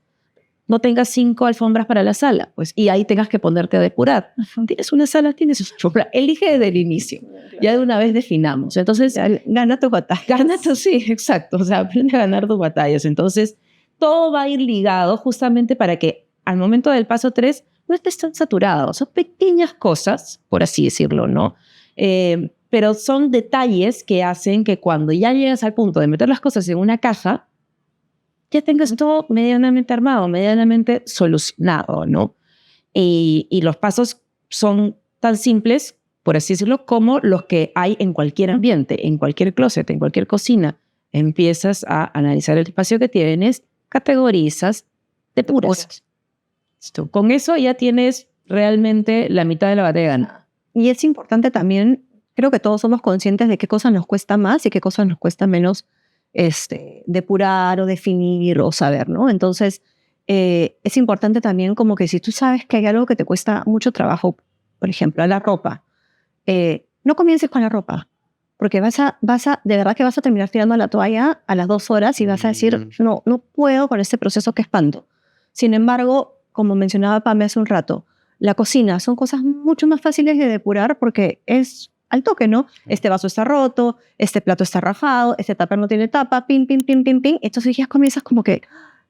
no tengas 5 alfombras para la sala, pues, y ahí tengas que ponerte a depurar. Tienes una sala, tienes una alfombra. Elige desde el inicio. Ya de una vez definamos. Entonces, Gana tu batalla. sí, exacto. O sea, aprende a ganar tus batallas. Entonces, todo va a ir ligado justamente para que al momento del paso 3 no estés tan saturado. Son pequeñas cosas, por así decirlo, ¿no? Pero son detalles que hacen que cuando ya llegas al punto de meter las cosas en una caja, ya tengas todo medianamente armado, medianamente solucionado, ¿no? Y los pasos son tan simples, por así decirlo, como los que hay en cualquier ambiente, en cualquier closet, en cualquier cocina. Empiezas a analizar el espacio que tienes, categorizas, depuras. Con eso ya tienes realmente la mitad de la batalla ganada. Y es importante también, creo que todos somos conscientes de qué cosas nos cuesta más y qué cosas nos cuesta menos depurar o definir o saber, ¿no? Entonces, es importante también como que si tú sabes que hay algo que te cuesta mucho trabajo, por ejemplo, la ropa, no comiences con la ropa, porque de verdad que vas a terminar tirando la toalla a las 2 horas y vas a decir, no puedo con este proceso, que espanto. Sin embargo, como mencionaba Pame hace un rato, la cocina son cosas mucho más fáciles de depurar porque es al toque, ¿no? Este vaso está roto, este plato está rajado, este tupper no tiene tapa, pin. Entonces ya comienzas como que,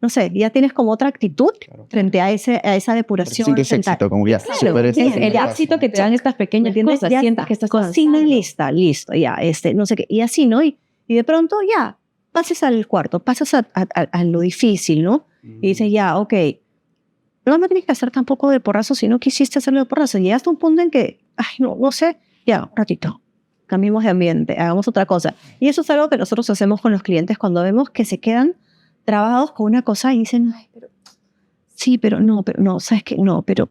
no sé, ya tienes como otra actitud frente a esa depuración. Sientes éxito, como ya. Claro, superé es ese el paso. éxito que te dan estas pequeñas cosas. Ya Sientes está. que estás Cocina avanzando. listo, ya, no sé qué. Y así, ¿no? Y de pronto ya, pases al cuarto, pasas a lo difícil, ¿no? Y dices, ya, ok, no tienes que hacer tampoco de porrazo si no quisiste hacerlo de porrazo. Llegaste a un punto en que, ay, no sé, ya, un ratito, cambiemos de ambiente, hagamos otra cosa. Y eso es algo que nosotros hacemos con los clientes cuando vemos que se quedan trabados con una cosa y dicen, ay, pero sí, pero no, ¿sabes qué? No, pero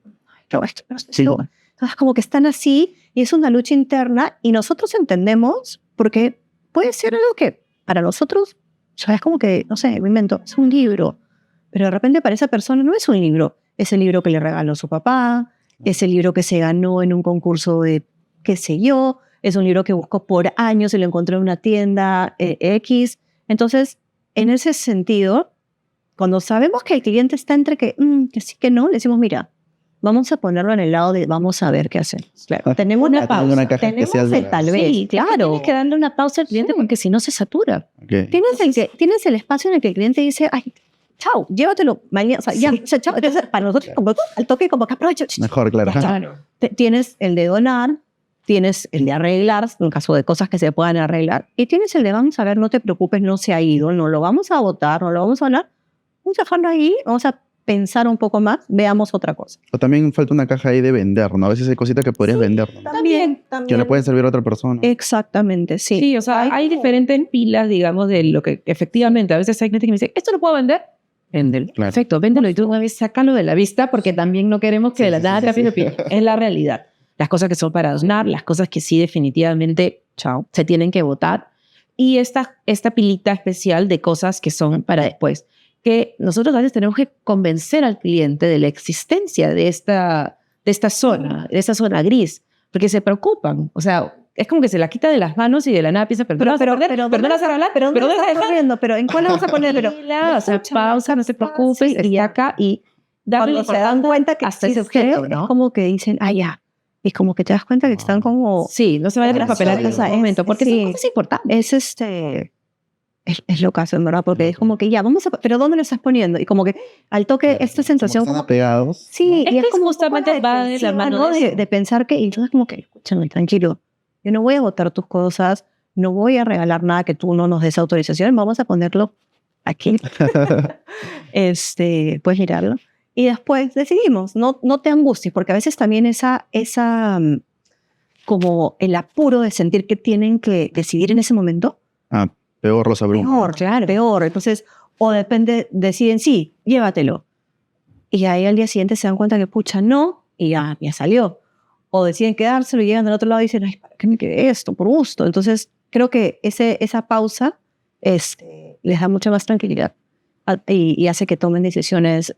esto, Sí. Entonces, como que están así y es una lucha interna y nosotros entendemos porque puede ser algo que para nosotros sea, es como que, no sé, me invento, es un libro. Pero de repente para esa persona no es un libro. Es el libro que le regaló su papá, es el libro que se ganó en un concurso de qué sé yo, es un libro que buscó por años y lo encontró en una tienda X. Entonces, en ese sentido, cuando sabemos que el cliente está entre que sí, que no, le decimos, mira, vamos a ponerlo en el lado de vamos a ver qué hacemos. Claro, tenemos una pausa. Una caja Tenemos especial. tal vez, Sí, claro. Tienes que darle una pausa al cliente porque si no se satura. Okay. Tienes el espacio en el que el cliente dice, ay, chao, llévatelo mañana. O sea, ya, o sea, chao. Entonces, para nosotros, como al toque, como que aprovecho. Mejor, claro. Claro. Tienes el de donar, tienes el de arreglar, en caso de cosas que se puedan arreglar, y tienes el de vamos a ver, no te preocupes, no se ha ido, no lo vamos a botar, no lo vamos a hablar, vamos a dejarlo ahí, vamos a pensar un poco más, veamos otra cosa. O también falta una caja ahí de vender, ¿no? A veces hay cositas que podrías vender, ¿no? También. Que le pueden servir a otra persona. Exactamente, sí. Sí, o sea, hay diferentes pilas, digamos, de lo que efectivamente, a veces hay gente que me dice, ¿esto lo puedo vender? Véndelo. Claro. Perfecto, véndelo y tú una vez sácalo de la vista porque también no queremos que de la nada te pie. Es la realidad. Las cosas que son para donar, las cosas que sí definitivamente, chao, se tienen que botar. Y esta pilita especial de cosas que son para después. Que nosotros a veces tenemos que convencer al cliente de la existencia de esta zona gris, porque se preocupan. O sea, es como que se la quita de las manos y de la nada piensa, pero no vas a arreglar, pero ¿en cuál la vas a poner? Pero, o sea, pausa, no te preocupes, y acá, y darle cuando se dan cuenta que hasta ese objeto, ¿no? es como que dicen, ya. Y como que te das cuenta que están como... Sí, no se vayan a papelar en ese momento, porque sí, son cosas importantes. Es lo caso, en verdad, porque es como que ya, vamos a... ¿Pero dónde lo estás poniendo? Y como que al toque, esta sensación... Están apegados. Sí, y es como justamente va de la mano de pensar que... Y entonces como que, escúchame, tranquilo, yo no voy a botar tus cosas, no voy a regalar nada que tú no nos des autorización, vamos a ponerlo aquí. Puedes mirarlo. Y después decidimos, no te angusties, porque a veces también como el apuro de sentir que tienen que decidir en ese momento. Peor, Rosa Bruma. Peor, claro. Peor. Entonces, o depende, deciden sí, llévatelo. Y ahí al día siguiente se dan cuenta que pucha, no, y ya salió. O deciden quedárselo y llegan del otro lado y dicen, ay, ¿para qué me quedé esto? Por gusto. Entonces, creo que esa pausa les da mucha más tranquilidad y hace que tomen decisiones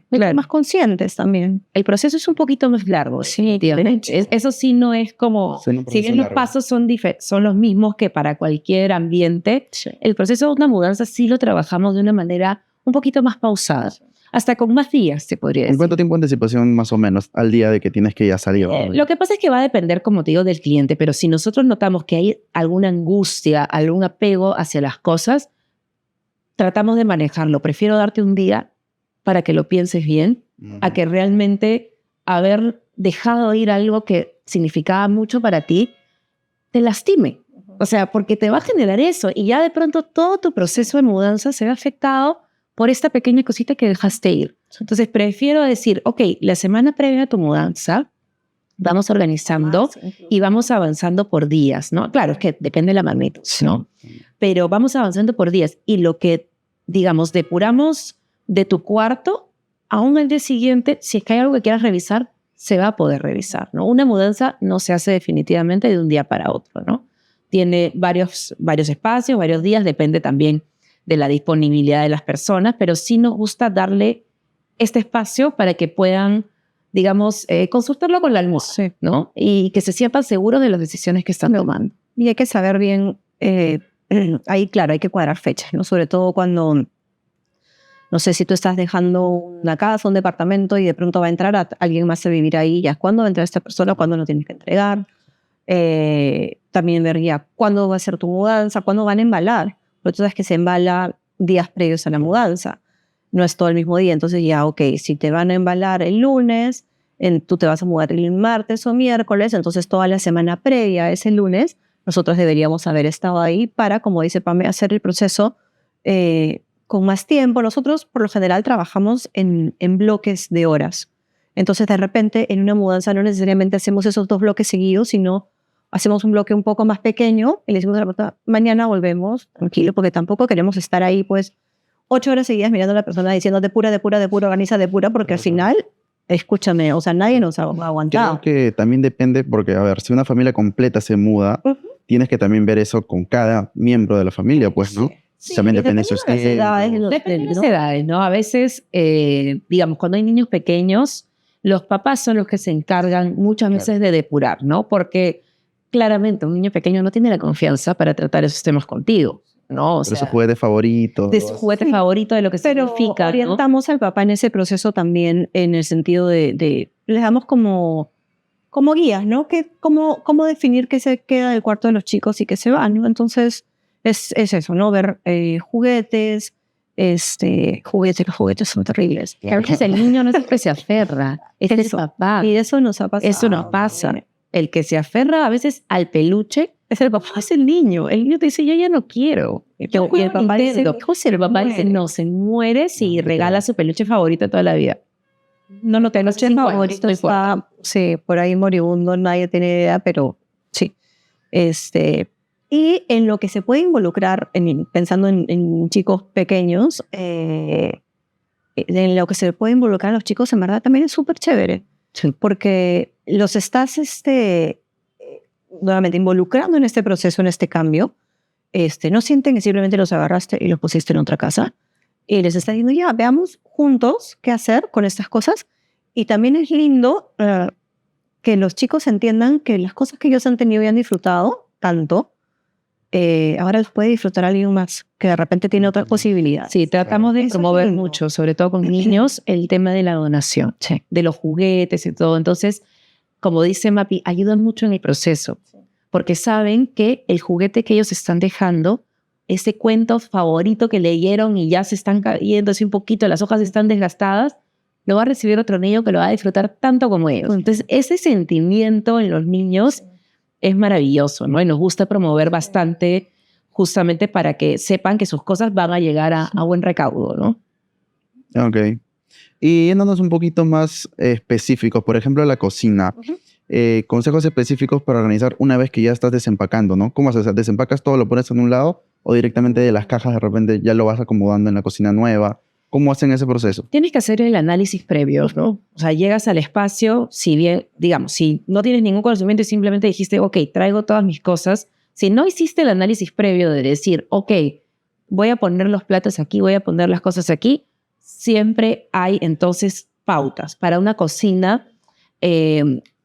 claro, más conscientes también. El proceso es un poquito más largo. Sí, tío. Eso sí no es como... Si bien los pasos son los mismos que para cualquier ambiente, sí, el proceso de una mudanza sí lo trabajamos de una manera un poquito más pausada. Hasta con más días, se podría decir. ¿En cuánto tiempo de anticipación más o menos al día de que tienes que ya salir? Lo que pasa es que va a depender, como te digo, del cliente, pero si nosotros notamos que hay alguna angustia, algún apego hacia las cosas, tratamos de manejarlo. Prefiero darte un día para que lo pienses bien, a que realmente haber dejado ir algo que significaba mucho para ti te lastime. O sea, porque te va a generar eso y ya de pronto todo tu proceso de mudanza se ve afectado por esta pequeña cosita que dejaste ir. Entonces prefiero decir, ok, la semana previa a tu mudanza vamos organizando y vamos avanzando por días, ¿no? Claro, es que depende de la magnitud, ¿no? Pero vamos avanzando por días y lo que, digamos, depuramos de tu cuarto, aún el día siguiente, si es que hay algo que quieras revisar, se va a poder revisar, ¿no? Una mudanza no se hace definitivamente de un día para otro, ¿no? Tiene varios espacios, varios días, depende también de la disponibilidad de las personas, pero sí nos gusta darle este espacio para que puedan, digamos, consultarlo con la almohada, ¿no? Y que se sientan seguros de las decisiones que están tomando. Y hay que saber bien, ahí claro, hay que cuadrar fechas, ¿no? Sobre todo cuando, no sé, si tú estás dejando una casa, un departamento y de pronto va a entrar alguien más a vivir ahí, ya cuándo va a entrar esta persona, cuándo lo tienes que entregar. También ver ya cuándo va a ser tu mudanza, cuándo van a embalar. Pero tú sabes que se embala días previos a la mudanza. No es todo el mismo día. Entonces ya, ok, si te van a embalar el lunes, tú te vas a mudar el martes o miércoles, entonces toda la semana previa a ese lunes, nosotros deberíamos haber estado ahí para, como dice Pame, hacer el proceso con más tiempo. Nosotros, por lo general, trabajamos en bloques de horas. Entonces, de repente, en una mudanza no necesariamente hacemos esos 2 bloques seguidos, sino hacemos un bloque un poco más pequeño y le decimos a la persona, mañana volvemos, tranquilo, porque tampoco queremos estar ahí, pues, 8 horas seguidas mirando a la persona diciendo depura, organiza, depura, porque al final, escúchame, o sea, nadie nos ha aguantado. Creo que también depende, porque, a ver, si una familia completa se muda, tienes que también ver eso con cada miembro de la familia, pues, ¿no? También depende de sus las edades, tiempos. Depende de las edades, ¿no? A veces, digamos, cuando hay niños pequeños, los papás son los que se encargan muchas veces de depurar, ¿no? Porque claramente un niño pequeño no tiene la confianza para tratar esos temas contigo, ¿no? O Pero sea, su juguete favorito. de su juguete favorito, de lo que Pero significa, ¿no? orientamos al papá en ese proceso también en el sentido de les damos como guías, ¿no? Cómo definir qué se queda del cuarto de los chicos y qué se va, ¿no? Entonces es eso, ¿no? Ver juguetes, los juguetes son terribles. Que a veces el niño no es el que se aferra, es el papá. Y eso nos ha pasado. Eso nos pasa. El que se aferra a veces al peluche es el papá, es el niño. El niño te dice, yo ya no quiero. Y el papá dice, el papá dice, no, se muere si regala su peluche favorito toda la vida. No lo tengo. Peluche favorito está, sí, por ahí moribundo, nadie tiene idea, pero sí. Y en lo que se puede involucrar, pensando en chicos pequeños, en lo que se puede involucrar a los chicos, en verdad también es súper chévere. Sí. Porque los estás, nuevamente, involucrando en este proceso, en este cambio. No sienten que simplemente los agarraste y los pusiste en otra casa. Y les está diciendo, ya, veamos juntos qué hacer con estas cosas. Y también es lindo que los chicos entiendan que las cosas que ellos han tenido y han disfrutado tanto, ahora los puede disfrutar alguien más, que de repente tiene otra posibilidad. Sí, tratamos de promover mucho, sobre todo con niños, el tema de la donación, de los juguetes y todo. Entonces, como dice Mapi, ayudan mucho en el proceso, porque saben que el juguete que ellos están dejando, ese cuento favorito que leyeron y ya se están cayendo así un poquito, las hojas están desgastadas, lo va a recibir otro niño que lo va a disfrutar tanto como ellos. Entonces, ese sentimiento en los niños es maravilloso, ¿no? Y nos gusta promover bastante justamente para que sepan que sus cosas van a llegar a buen recaudo, ¿no? Ok. Y yéndonos un poquito más específicos, por ejemplo, la cocina. Consejos específicos para organizar una vez que ya estás desempacando, ¿no? ¿Cómo haces? O sea, ¿desempacas todo, lo pones en un lado o directamente de las cajas de repente ya lo vas acomodando en la cocina nueva? ¿Cómo hacen ese proceso? Tienes que hacer el análisis previo, ¿no? O sea, llegas al espacio, si bien, digamos, si no tienes ningún conocimiento y simplemente dijiste, ok, traigo todas mis cosas, si no hiciste el análisis previo de decir, ok, voy a poner los platos aquí, voy a poner las cosas aquí, siempre hay entonces pautas. Para una cocina,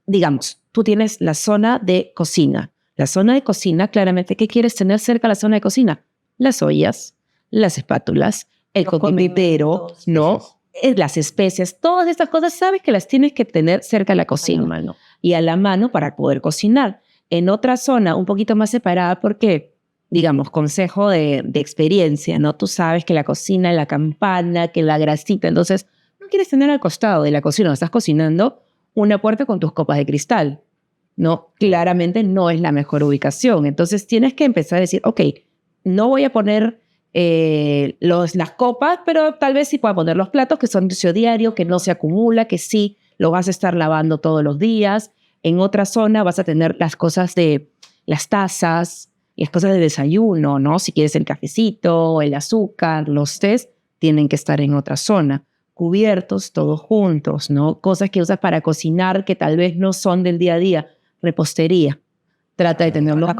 digamos, tú tienes la zona de cocina. La zona de cocina, claramente, ¿qué quieres tener cerca de la zona de cocina? Las ollas, las espátulas, el condimentero, ¿no? Las especias, todas estas cosas sabes que las tienes que tener cerca de la cocina y a la mano para poder cocinar. En otra zona un poquito más separada porque, digamos, consejo de experiencia, ¿no? Tú sabes que la cocina, la campana, que la grasita, entonces no quieres tener al costado de la cocina, estás cocinando una puerta con tus copas de cristal, ¿no? Claramente no es la mejor ubicación, entonces tienes que empezar a decir, ok, no voy a poner las copas, pero tal vez sí pueda poner los platos que son de uso diario, que no se acumula, que sí lo vas a estar lavando todos los días. En otra zona vas a tener las cosas de las tazas, las cosas de desayuno, ¿no? Si quieres el cafecito, el azúcar, los tés, tienen que estar en otra zona. Cubiertos todos juntos, ¿no? Cosas que usas para cocinar que tal vez no son del día a día. Repostería. Trata de tener los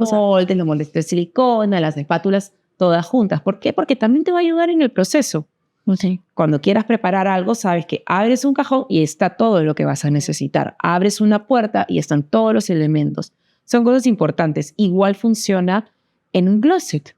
moldes de silicona, las espátulas, todas juntas. ¿Por qué? Porque también te va a ayudar en el proceso. Sí. Cuando quieras preparar algo, sabes que abres un cajón y está todo lo que vas a necesitar. Abres una puerta y están todos los elementos. Son cosas importantes. Igual funciona en un closet.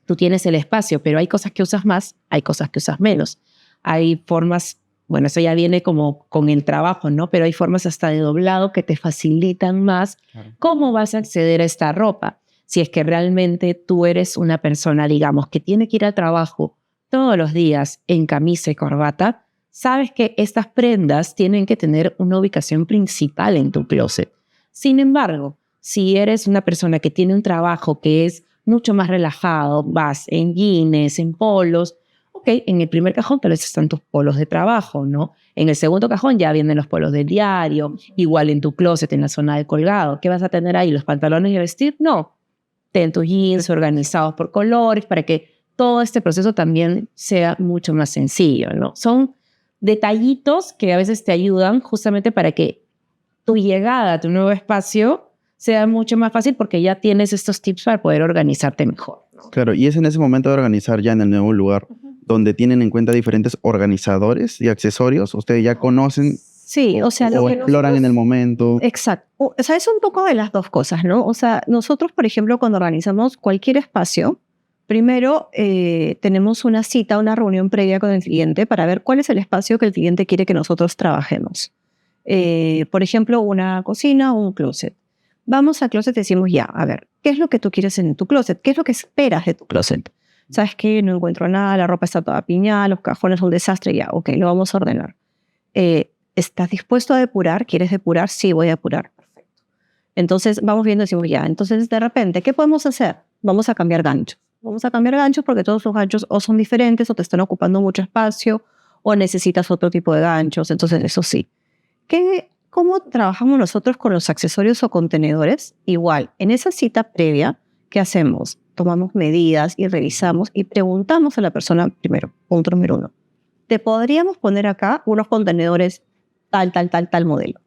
Tú tienes el espacio, pero hay cosas que usas más, hay cosas que usas menos. Hay formas, bueno, eso ya viene como con el trabajo, ¿no? Pero hay formas hasta de doblado que te facilitan más cómo vas a acceder a esta ropa. Si es que realmente tú eres una persona, digamos, que tiene que ir al trabajo todos los días en camisa y corbata, sabes que estas prendas tienen que tener una ubicación principal en tu closet. Sin embargo, si eres una persona que tiene un trabajo que es mucho más relajado, vas en jeans, en polos, ok, en el primer cajón tal vez están tus polos de trabajo, ¿no? En el segundo cajón ya vienen los polos del diario, igual en tu closet, en la zona del colgado. ¿Qué vas a tener ahí? ¿Los pantalones de vestir? No. Ten tus jeans organizados por colores para que todo este proceso también sea mucho más sencillo, ¿no? Son detallitos que a veces te ayudan justamente para que tu llegada a tu nuevo espacio sea mucho más fácil porque ya tienes estos tips para poder organizarte mejor, ¿no? práctico. Claro, y es en ese momento de organizar ya en el nuevo lugar, donde tienen en cuenta diferentes organizadores y accesorios. Ustedes ya conocen Sí, o sea, lo o que exploran en el momento. Exacto. O sea, es un poco de las dos cosas, ¿no? O sea, nosotros, por ejemplo, cuando organizamos cualquier espacio, primero tenemos una cita, una reunión previa con el cliente para ver cuál es el espacio que el cliente quiere que nosotros trabajemos. Por ejemplo, una cocina o un closet. Vamos al closet y decimos, ya, a ver, ¿qué es lo que tú quieres en tu closet? ¿Qué es lo que esperas de tu closet? ¿Sabes qué? No encuentro nada, la ropa está toda piñada, los cajones son un desastre, ya, ok, lo vamos a ordenar. ¿Estás dispuesto a depurar? ¿Quieres depurar? Sí, voy a depurar. Perfecto. Entonces vamos viendo y decimos, ya, entonces de repente, ¿qué podemos hacer? Vamos a cambiar ganchos. Vamos a cambiar ganchos porque todos los ganchos o son diferentes o te están ocupando mucho espacio o necesitas otro tipo de ganchos. Entonces, eso sí. ¿Cómo trabajamos nosotros con los accesorios o contenedores? Igual, en esa cita previa, ¿qué hacemos? Tomamos medidas y revisamos y preguntamos a la persona primero, punto número 1. ¿Te podríamos poner acá unos contenedores tal modelo?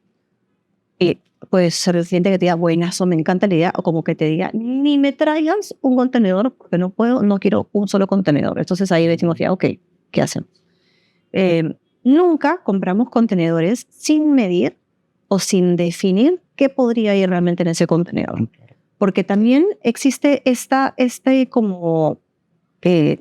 Y puede ser el cliente que te diga, buenazo, me encanta la idea, o como que te diga, ni me traigas un contenedor porque no puedo, no quiero un solo contenedor. Entonces ahí decimos, ya, ok, ¿qué hacemos? Nunca compramos contenedores sin medir o sin definir qué podría ir realmente en ese contenedor. Porque también existe como,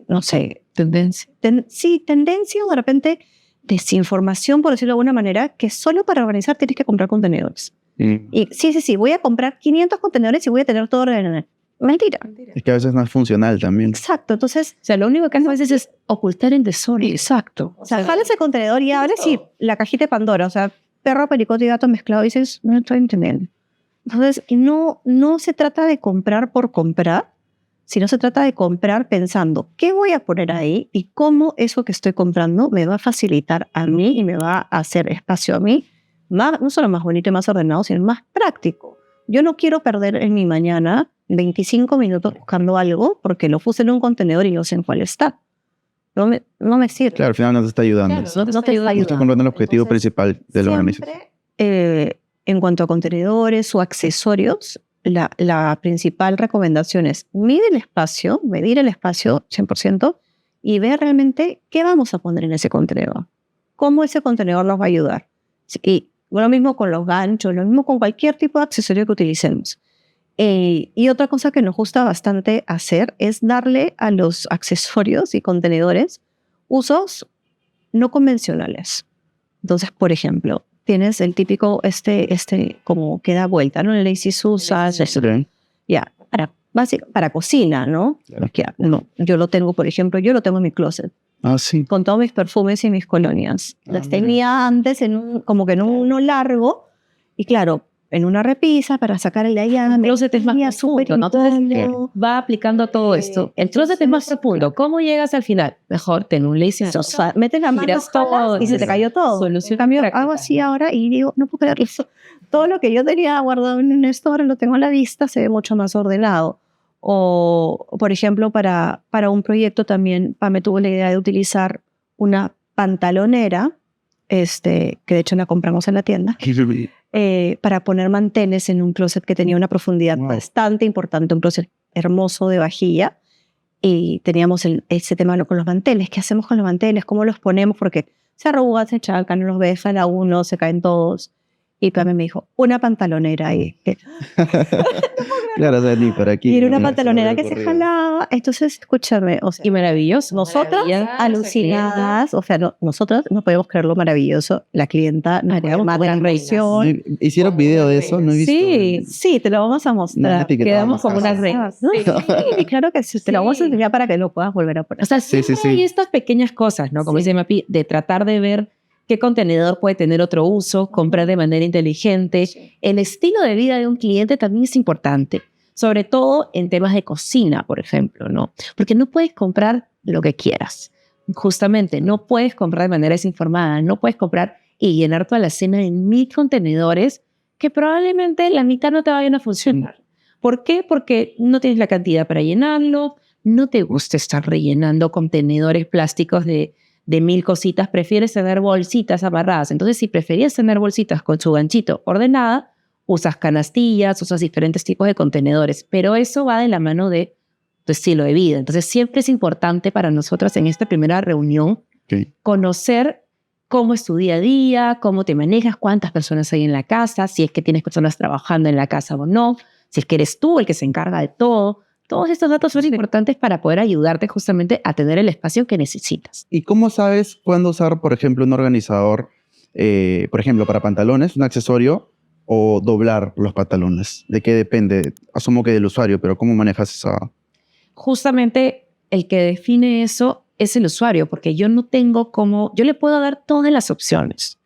no sé, Tendencia. tendencia o de repente desinformación, por decirlo de alguna manera, que solo para organizar tienes que comprar contenedores. Y sí, voy a comprar 500 contenedores y voy a tener todo ordenado. Mentira. Es que a veces no es funcional también. Exacto, entonces... O sea, lo único que hace a veces es ocultar el desorden. Exacto. O sea, jala ese contenedor y abres y la cajita de Pandora, o sea, perro, pericote y gato mezclado, y dices, no estoy entendiendo. Entonces, no se trata de comprar por comprar, sino se trata de comprar pensando qué voy a poner ahí y cómo eso que estoy comprando me va a facilitar a mí y me va a hacer espacio a mí, no solo más bonito y más ordenado, sino más práctico. Yo no quiero perder en mi mañana 25 minutos buscando algo porque lo puse en un contenedor y no sé en cuál está. No me sirve. Claro, al final no te está ayudando. Claro, no te ayuda. No está cumpliendo el objetivo principal de la organización. Siempre, en cuanto a contenedores o accesorios, la principal recomendación es medir el espacio 100% y ver realmente qué vamos a poner en ese contenedor. Cómo ese contenedor nos va a ayudar. Y lo mismo con los ganchos, lo mismo con cualquier tipo de accesorio que utilicemos. Y otra cosa que nos gusta bastante hacer es darle a los accesorios y contenedores usos no convencionales. Entonces, por ejemplo, tienes el típico como que da vuelta, ¿no? El Lazy Susas, ya, para cocina, ¿no? Claro. Yo lo tengo, por ejemplo, en mi closet. Ah, sí. Con todos mis perfumes y mis colonias. Las tenía antes como que en uno largo, y claro, en una repisa para sacar el de allá. El closet es más profundo, ¿no? Entonces, va aplicando a todo esto. El closet es más profundo. ¿Cómo llegas al final? Mejor, ten un lazy Susan. Metes la mano todo y se te cayó todo. Solución En cambio, práctica. hago así ahora y digo, no puedo creerlo. Todo lo que yo tenía guardado en un store lo tengo a la vista, se ve mucho más ordenado. O, por ejemplo, para un proyecto también, me tuvo la idea de utilizar una pantalonera, que de hecho la compramos en la tienda, para poner manteles en un closet que tenía una profundidad bastante importante, un closet hermoso de vajilla, y teníamos ese tema con los manteles. ¿Qué hacemos con los manteles? ¿Cómo los ponemos? Porque se arrugan, se chacan, no los ves a la uno, se caen todos. Y Pame me dijo, una pantalonera ahí. Claro, o sea, ni por aquí. Y era una pantalonera que se jalaba. Entonces, escúchame, o sea, Y maravilloso. nosotras alucinadas, o sea, nosotras no podemos creer lo maravilloso. La clienta nos Haríamos más buenas emoción. ¿Hicieron video de eso? No he visto. Sí, te lo vamos a No, mostrar. etiquetado, Quedamos como unas reinas. ¿No? Sí, claro que sí. Te lo vamos a enseñar para que lo puedas volver a poner. O sea, Sí, siempre sí. hay estas pequeñas cosas, ¿no? Como dice Mapi, de tratar de ver qué contenedor puede tener otro uso, comprar de manera inteligente. El estilo de vida de un cliente también es importante, sobre todo en temas de cocina, por ejemplo, ¿no? Porque no puedes comprar lo que quieras. Justamente, no puedes comprar de manera desinformada, no puedes comprar y llenar toda la cena en 1000 contenedores que probablemente la mitad no te vayan a funcionar. ¿Por qué? Porque no tienes la cantidad para llenarlo, no te gusta estar rellenando contenedores plásticos de 1000 cositas, prefieres tener bolsitas amarradas. Entonces, si preferías tener bolsitas con su ganchito ordenada, usas canastillas, usas diferentes tipos de contenedores. Pero eso va de la mano de tu estilo de vida. Entonces, siempre es importante para nosotros en esta primera reunión conocer cómo es tu día a día, cómo te manejas, cuántas personas hay en la casa, si es que tienes personas trabajando en la casa o no, si es que eres tú el que se encarga de todo. Todos estos datos son importantes para poder ayudarte justamente a tener el espacio que necesitas. ¿Y cómo sabes cuándo usar, por ejemplo, un organizador, por ejemplo, para pantalones, un accesorio, o doblar los pantalones? ¿De qué depende? Asumo que del usuario, pero ¿cómo manejas esa...? Justamente el que define eso es el usuario, porque yo no tengo como... Yo le puedo dar todas las opciones.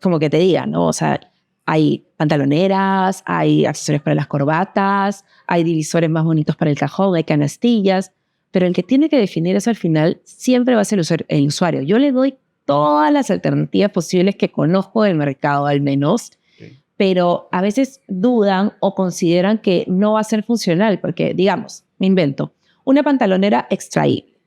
Como que te diga, ¿no? O sea, hay pantaloneras, hay accesorios para las corbatas, hay divisores más bonitos para el cajón, hay canastillas, pero el que tiene que definir eso al final siempre va a ser el usuario. Yo le doy todas las alternativas posibles que conozco del mercado, al menos, pero a veces dudan o consideran que no va a ser funcional, porque, digamos, me invento, una pantalonera extraíble.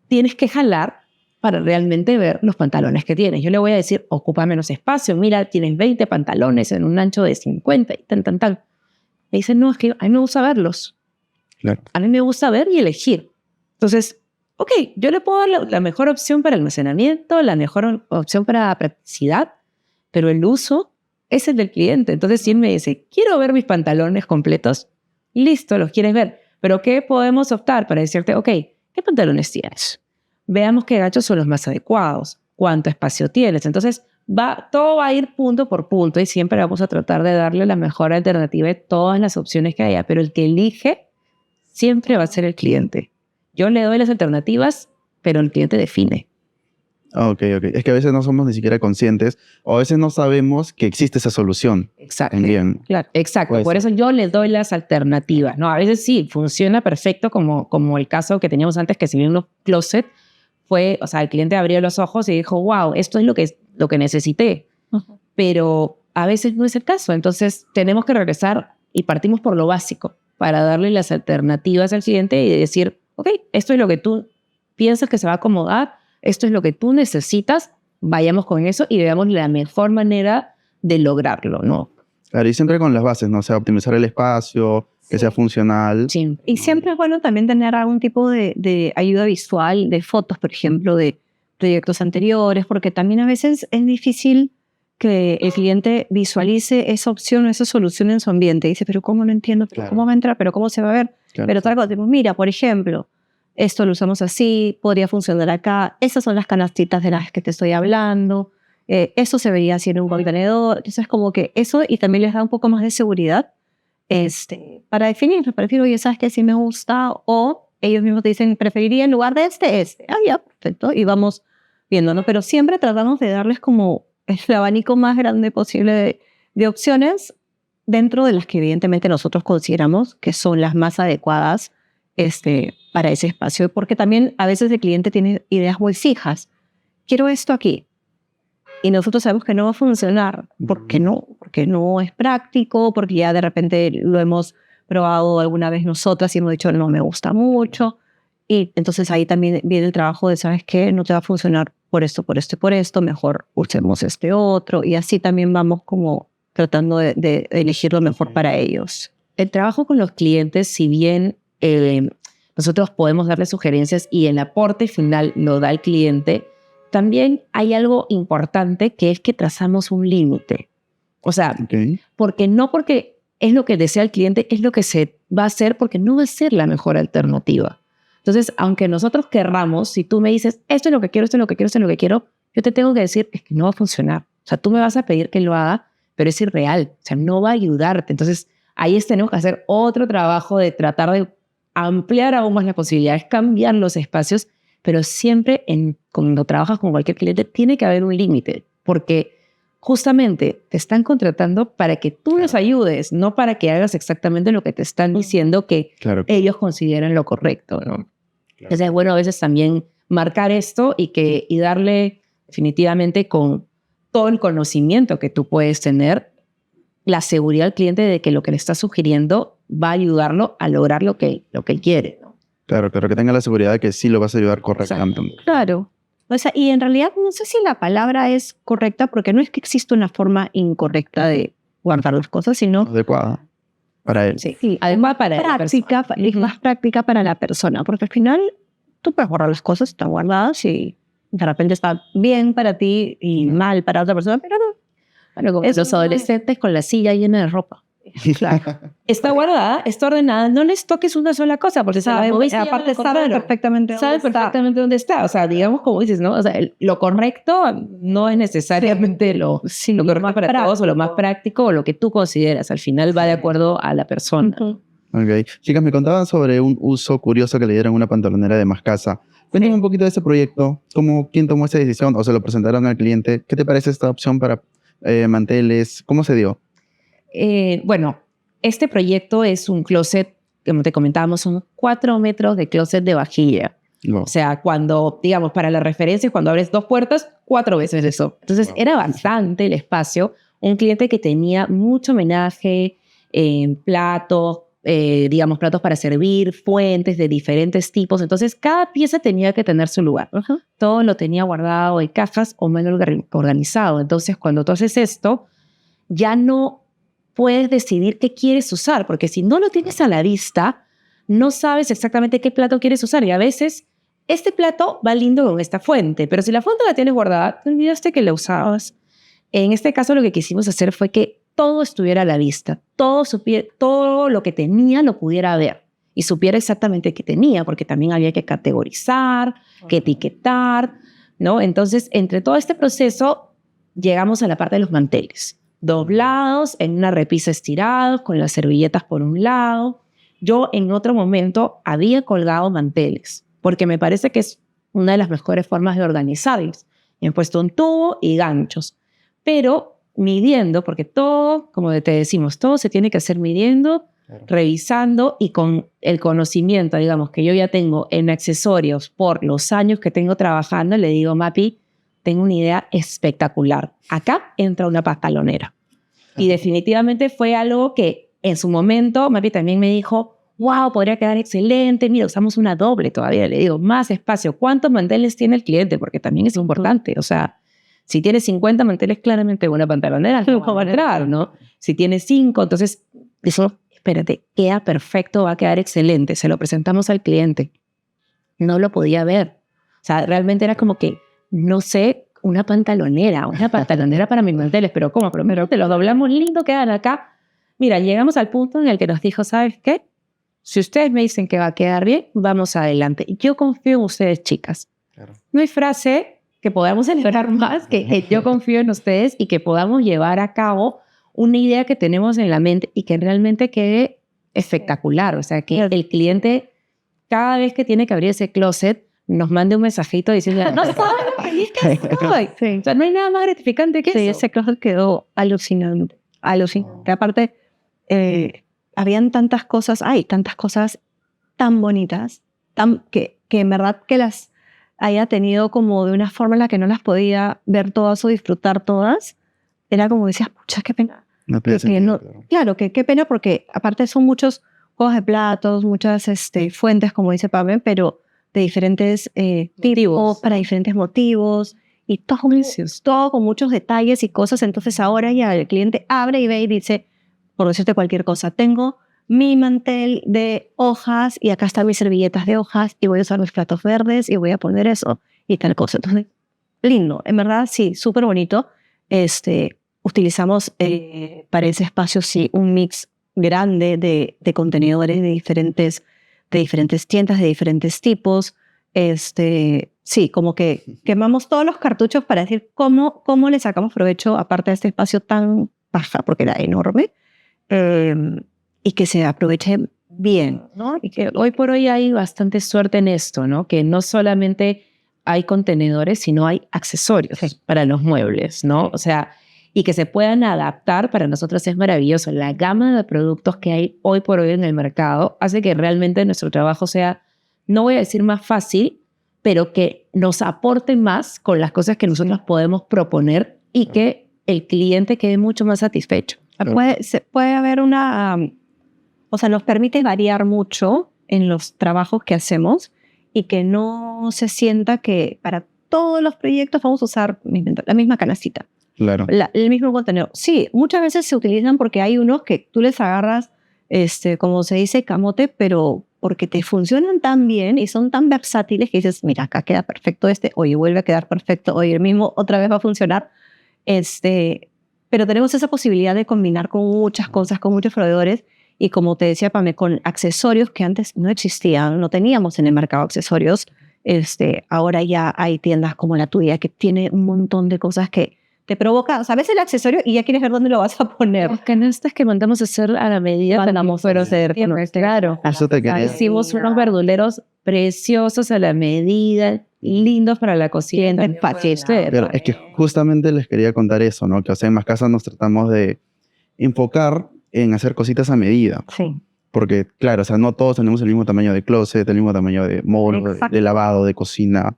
Tienes que jalar para realmente ver los pantalones que tienes. Yo le voy a decir, ocupa menos espacio, mira, tienes 20 pantalones en un ancho de 50 y tal. Me dicen, no, es que a mí me gusta verlos. Claro. A mí me gusta ver y elegir. Entonces, ok, yo le puedo dar la mejor opción para almacenamiento, la mejor opción para practicidad, pero el uso es el del cliente. Entonces, si él me dice, quiero ver mis pantalones completos, listo, los quieres ver. Pero ¿qué podemos optar para decirte, ok, ¿qué pantalones tienes? Veamos qué gachos son los más adecuados, cuánto espacio tienes. Entonces, todo va a ir punto por punto y siempre vamos a tratar de darle la mejor alternativa de todas las opciones que haya, pero el que elige siempre va a ser el cliente. Yo le doy las alternativas, pero el cliente define. Ok. Es que a veces no somos ni siquiera conscientes o a veces no sabemos que existe esa solución. Exacto. También. Claro, exacto. Puede Por eso yo le doy las alternativas. No, a veces sí, funciona perfecto como el caso que teníamos antes, que si bien un closet fue, o sea, el cliente abrió los ojos y dijo, wow, esto es lo que necesité. Uh-huh. Pero a veces no es el caso. Entonces tenemos que regresar y partimos por lo básico para darle las alternativas al cliente y decir, ok, esto es lo que tú piensas que se va a acomodar, esto es lo que tú necesitas, vayamos con eso y veamos la mejor manera de lograrlo, ¿no? Claro, y siempre con las bases, ¿no? O sea, optimizar el espacio, que sea funcional. Sí. Y siempre es bueno también tener algún tipo de ayuda visual, de fotos, por ejemplo, de proyectos anteriores, porque también a veces es difícil que el cliente visualice esa opción o esa solución en su ambiente. Dice, pero ¿cómo no entiendo? ¿Pero cómo va a entrar? ¿Pero cómo se va a ver? Claro. Pero tal cosa, tipo, mira, por ejemplo, esto lo usamos así, podría funcionar acá, esas son las canastitas de las que te estoy hablando, eso se veía así en un contenedor. Entonces, como que eso, y también les da un poco más de seguridad para definir, oye, ¿sabes qué? Sí me gusta, o ellos mismos te dicen, preferiría en lugar de este. Ah, ya, perfecto, y vamos viendo, ¿no? Pero siempre tratamos de darles como el abanico más grande posible de opciones dentro de las que evidentemente nosotros consideramos que son las más adecuadas para ese espacio, porque también a veces el cliente tiene ideas muy fijas. Quiero esto aquí. Y nosotros sabemos que no va a funcionar. ¿Por qué no? Porque no es práctico, porque ya de repente lo hemos probado alguna vez nosotras y hemos dicho, no me gusta mucho. Y entonces ahí también viene el trabajo de, ¿sabes qué? No te va a funcionar por esto, mejor usemos este otro. Y así también vamos como tratando de elegir lo mejor para ellos. El trabajo con los clientes, si bien nosotros podemos darle sugerencias y el aporte final lo da el cliente, también hay algo importante que es que trazamos un límite. O sea, porque es lo que desea el cliente, es lo que se va a hacer, porque no va a ser la mejor alternativa. Entonces, aunque nosotros querramos, si tú me dices, esto es lo que quiero, esto es lo que quiero, esto es lo que quiero, yo te tengo que decir, es que no va a funcionar. O sea, tú me vas a pedir que lo haga, pero es irreal. O sea, no va a ayudarte. Entonces, ahí tenemos que hacer otro trabajo de tratar de ampliar aún más las posibilidades, cambiar los espacios, pero siempre cuando trabajas con cualquier cliente tiene que haber un límite, porque justamente te están contratando para que tú los ayudes, no para que hagas exactamente lo que te están diciendo que ellos consideran lo correcto, ¿no? Claro. Entonces es bueno a veces también marcar esto y darle definitivamente con todo el conocimiento que tú puedes tener, la seguridad al cliente de que lo que le estás sugiriendo va a ayudarlo a lograr lo que quiere, ¿no? Claro, que tenga la seguridad de que sí lo vas a ayudar correctamente. Exacto. Claro. O sea, y en realidad no sé si la palabra es correcta, porque no es que exista una forma incorrecta de guardar las cosas, sino adecuada. para él. Sí, Sí, además para la práctica, persona. es más práctica para la persona, porque al final tú puedes borrar las cosas, están guardadas y de repente está bien para ti y mal para otra persona, pero no. Bueno, como Es los muy- adolescentes con la silla llena de ropa. Claro. Está guardada, está ordenada, no les toques una sola cosa, porque Aparte saben perfectamente saben perfectamente dónde está. O sea, digamos como dices, ¿no? O sea, lo correcto no es necesariamente lo correcto para todos o lo más práctico o lo que tú consideras. Al final va de acuerdo a la persona. Ok. Chicas, me contaban sobre un uso curioso que le dieron a una pantalonera de Mascasa. Cuéntame un poquito de ese proyecto. ¿Quién tomó esa decisión o se lo presentaron al cliente? ¿Qué te parece esta opción para manteles? ¿Cómo se dio? Bueno, este proyecto es un closet, como te comentábamos, son 4 metros de closet de vajilla. Wow. O sea, cuando, digamos, para la referencia, cuando abres 2 puertas, 4 veces eso. Entonces, era bastante el espacio. Un cliente que tenía mucho homenaje, platos, digamos, platos para servir, fuentes de diferentes tipos. Entonces, cada pieza tenía que tener su lugar. Todo lo tenía guardado en cajas o mal organizado. Entonces, cuando tú haces esto, ya no puedes decidir qué quieres usar, porque si no lo tienes a la vista, no sabes exactamente qué plato quieres usar. Y a veces, este plato va lindo con esta fuente, pero si la fuente la tienes guardada, te olvidaste que la usabas. En este caso, lo que quisimos hacer fue que todo estuviera a la vista, todo lo que tenía lo pudiera ver y supiera exactamente qué tenía, porque también había que categorizar, que etiquetar, ¿no? Entonces, entre todo este proceso, llegamos a la parte de los manteles. Doblados, en una repisa estirados, con las servilletas por un lado. Yo en otro momento había colgado manteles, porque me parece que es una de las mejores formas de organizarlos. Y he puesto un tubo y ganchos, pero midiendo, porque todo, como te decimos, todo se tiene que hacer midiendo, revisando y con el conocimiento, digamos, que yo ya tengo en accesorios por los años que tengo trabajando, le digo, Mapi, tengo una idea espectacular. Acá entra una pantalonera. Y definitivamente fue algo que en su momento Mapi también me dijo, wow, podría quedar excelente. Mira, usamos una doble todavía. Le digo, más espacio. ¿Cuántos manteles tiene el cliente? Porque también es importante. O sea, si tiene 50 manteles, claramente una pantalonera no va a entrar, ¿no? Si tiene 5, entonces, eso, espérate, queda perfecto, va a quedar excelente. Se lo presentamos al cliente. No lo podía ver. O sea, realmente era como que, no sé, una pantalonera para mis manteles, pero ¿cómo? Pero te los doblamos lindo, quedan acá. Mira, llegamos al punto en el que nos dijo, ¿sabes qué? Si ustedes me dicen que va a quedar bien, vamos adelante. Yo confío en ustedes, chicas. Claro. No hay frase que podamos celebrar más que yo confío en ustedes y que podamos llevar a cabo una idea que tenemos en la mente y que realmente quede espectacular. O sea, que el cliente, cada vez que tiene que abrir ese closet, nos mande un mensajito diciendo, no saben lo feliz que estoy. Sí. O sea, no hay nada más gratificante que eso. Ese closet quedó alucinante. Alucinante. Aparte, habían tantas cosas, hay tantas cosas tan bonitas, que en verdad que las haya tenido como de una forma en la que no las podía ver todas o disfrutar todas. Era como decías, pucha, qué pena. No tiene sentido, claro, que qué pena porque aparte son muchos juegos de platos, muchas fuentes, como dice Pame, pero de diferentes tipos, para diferentes motivos, y todo con muchos detalles y cosas. Entonces ahora ya el cliente abre y ve y dice, por decirte cualquier cosa, tengo mi mantel de hojas y acá están mis servilletas de hojas y voy a usar los platos verdes y voy a poner eso y tal cosa. Entonces, lindo, en verdad, sí, súper bonito. Utilizamos para ese espacio, sí, un mix grande de contenedores de diferentes tiendas, de diferentes tipos. Sí, como que quemamos todos los cartuchos para decir cómo le sacamos provecho, aparte de este espacio tan baja, porque era enorme, y que se aproveche bien, ¿no? Y que hoy por hoy hay bastante suerte en esto, ¿no? Que no solamente hay contenedores, sino hay accesorios para los muebles, ¿no? O sea, y que se puedan adaptar, para nosotros es maravilloso. La gama de productos que hay hoy por hoy en el mercado hace que realmente nuestro trabajo sea, no voy a decir más fácil, pero que nos aporte más con las cosas que nosotros podemos proponer y que el cliente quede mucho más satisfecho. Puede haber o sea, nos permite variar mucho en los trabajos que hacemos y que no se sienta que para todos los proyectos vamos a usar la misma canastita. Claro. El mismo contenedor. Sí, muchas veces se utilizan porque hay unos que tú les agarras como se dice, camote, pero porque te funcionan tan bien y son tan versátiles que dices, mira, acá queda perfecto oye, vuelve a quedar perfecto, oye, el mismo otra vez va a funcionar. Pero tenemos esa posibilidad de combinar con muchas cosas, con muchos proveedores y como te decía, Pame, con accesorios que antes no existían, no teníamos en el mercado accesorios. Ahora ya hay tiendas como la tuya que tiene un montón de cosas que te provoca, o sea, ves el accesorio y ya quieres ver dónde lo vas a poner. Las canastas que mandamos a hacer a la medida, claro. Eso te quería. Hicimos unos verduleros preciosos a la medida, lindos para la cocina. Pero es que justamente les quería contar eso, ¿no? Que o sea, en Más Casa nos tratamos de enfocar en hacer cositas a medida. Sí. Porque, claro, o sea, no todos tenemos el mismo tamaño de closet, el mismo tamaño de módulo, de lavado, de cocina.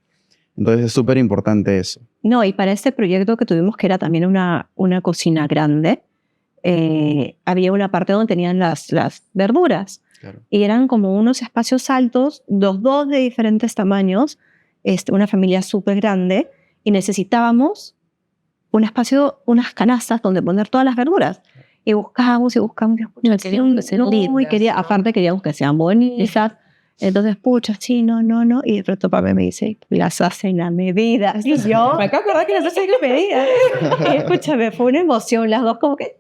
Entonces es súper importante eso. No, y para este proyecto que tuvimos, que era también una cocina grande, había una parte donde tenían las verduras. Claro. Y eran como unos espacios altos, los dos de diferentes tamaños, una familia súper grande, y necesitábamos un espacio, unas canastas donde poner todas las verduras. Y buscábamos. Aparte queríamos que sean bonitas. Entonces, pucha, sí, no. Y de pronto papá me dice, las hacen a medida. Y yo, me acabo de acordar que las hacen a medida. Y escúchame, fue una emoción, las dos como que,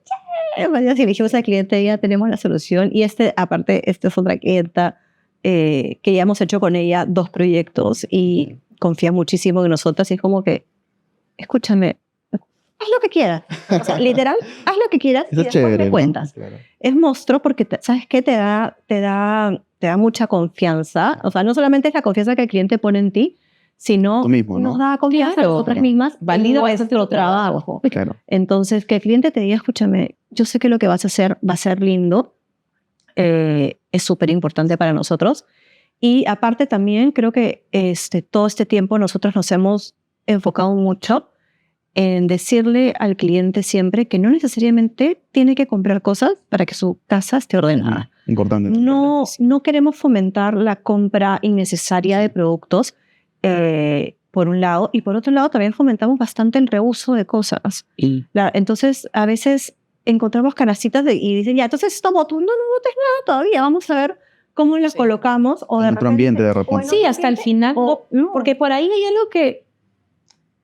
y dijimos al cliente, ya tenemos la solución. Y aparte, esta es otra clienta que ya hemos hecho con ella 2 proyectos y confía muchísimo en nosotras. Y es como que, escúchame, haz lo que quieras. O sea, literal, haz lo que quieras Eso y después chévere, me cuentas. ¿no? Claro. Es monstruo porque, ¿sabes qué? Te da mucha confianza. O sea, no solamente es la confianza que el cliente pone en ti, sino Tú mismo, ¿no? nos da confianza a nosotras mismas. Valida nuestro trabajo. Claro. Entonces, que el cliente te diga, escúchame, yo sé que lo que vas a hacer va a ser lindo. Es súper importante para nosotros. Y aparte también creo que todo este tiempo nosotros nos hemos enfocado mucho en decirle al cliente siempre que no necesariamente tiene que comprar cosas para que su casa esté ordenada. Importante. No queremos fomentar la compra innecesaria de productos, por un lado, y por otro lado también fomentamos bastante el reuso de cosas. Entonces, a veces encontramos canastitas y dicen, ya, entonces toma tú, no botes nada todavía, vamos a ver cómo las colocamos. O en otro ambiente de repente. Sí, hasta el final. Porque por ahí hay algo que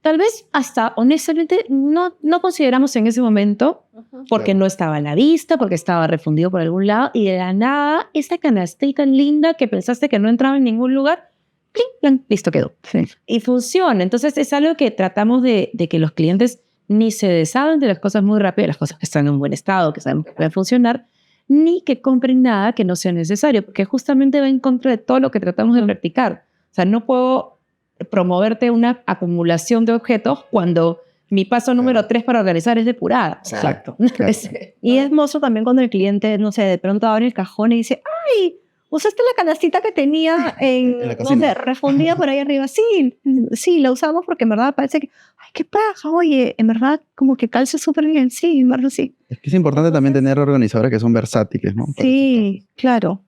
tal vez hasta honestamente no consideramos en ese momento, porque no estaba a la vista, porque estaba refundido por algún lado, y de la nada, esta canastita linda que pensaste que no entraba en ningún lugar, ¡cling! ¡Clang! Listo, quedó. Sí. Y funciona. Entonces es algo que tratamos de que los clientes ni se deshagan de las cosas muy rápido, las cosas que están en un buen estado, que saben que pueden funcionar, ni que compren nada que no sea necesario, porque justamente va en contra de todo lo que tratamos de practicar. O sea, no puedo promoverte una acumulación de objetos cuando mi paso número 3 para organizar es depurar. Exacto. Y es hermoso también cuando el cliente, no sé, de pronto abre el cajón y dice, ¡ay! ¿Usaste la canastita que tenía en la cocina, refundida por ahí arriba? Sí, la usamos porque en verdad parece que, ¡ay, qué paja! Oye, en verdad como que calza súper bien. Sí, en verdad sí. Es que es importante también tener organizadoras que son versátiles, ¿no? Sí, claro.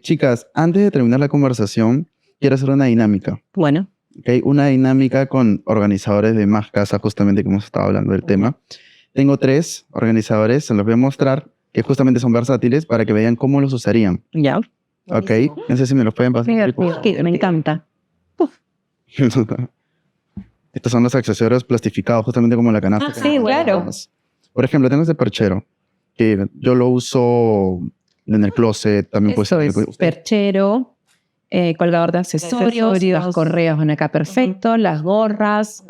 Chicas, antes de terminar la conversación, quiero hacer una dinámica. Bueno. ¿Okay? Una dinámica con organizadores de Más Casa, justamente que hemos estado hablando del tema. Tengo 3 organizadores, se los voy a mostrar, que justamente son versátiles para que vean cómo los usarían. Ya. ¿Ok? No sé si me los pueden pasar. Me encanta. Estos son los accesorios plastificados, justamente como la canasta. Sí, claro. Por ejemplo, tengo este perchero, que yo lo uso en el closet. También Eso es perchero. Colgador de accesorios, los correos van acá perfecto, las gorras.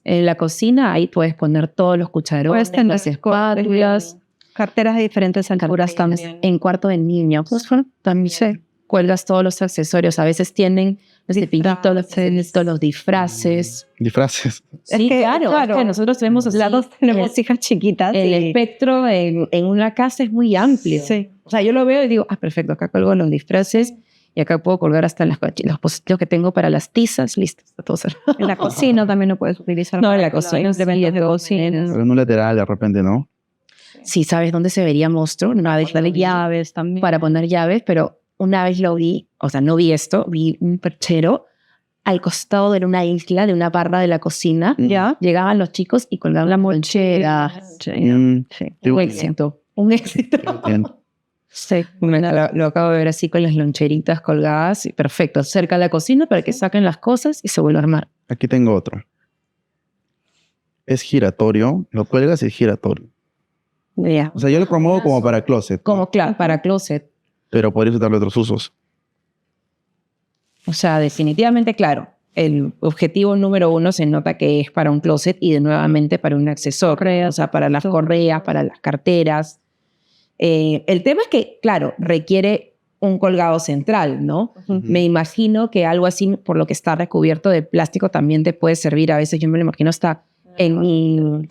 En la cocina, ahí puedes poner todos los cucharones, las espátulas. Carteras de diferentes alturas también. En cuarto de niños, también cuelgas todos los accesorios. A veces tienen los cepillitos, los disfraces. Disfraces. Sí, claro. Es que nosotros tenemos así, las dos tenemos hijas chiquitas. El espectro en una casa es muy amplio. Sí. O sea, yo lo veo y digo, perfecto, acá colgo los disfraces. Y acá puedo colgar hasta los positivos que tengo para las tizas. Listo, está todo cerrado. En la cocina también lo puedes utilizar. No, en la cocina. Pero en un lateral de repente, ¿no? Sí, ¿sabes dónde se vería monstruo? Una vez para llaves también. Para poner llaves, pero una vez lo vi, o sea, no vi esto, vi un perchero al costado de una isla, de una barra de la cocina. Ya. Llegaban los chicos y colgaban la mochera. Sí. Un éxito. Un éxito. Sí, bueno, lo acabo de ver así con las loncheritas colgadas. Y perfecto, cerca de la cocina para que saquen las cosas y se vuelva a armar. Aquí tengo otro. Es giratorio. Lo cuelgas y es giratorio. Ya. O sea, yo lo promuevo como para closet. Como para closet. Pero podrías darle otros usos. O sea, definitivamente, claro. El objetivo número 1 se nota que es para un closet y de nuevamente para un accesorio. O sea, para las correas, para las carteras. El tema es que, claro, requiere un colgado central, ¿no? Me imagino que algo así, por lo que está recubierto de plástico, también te puede servir. A veces yo me lo imagino hasta en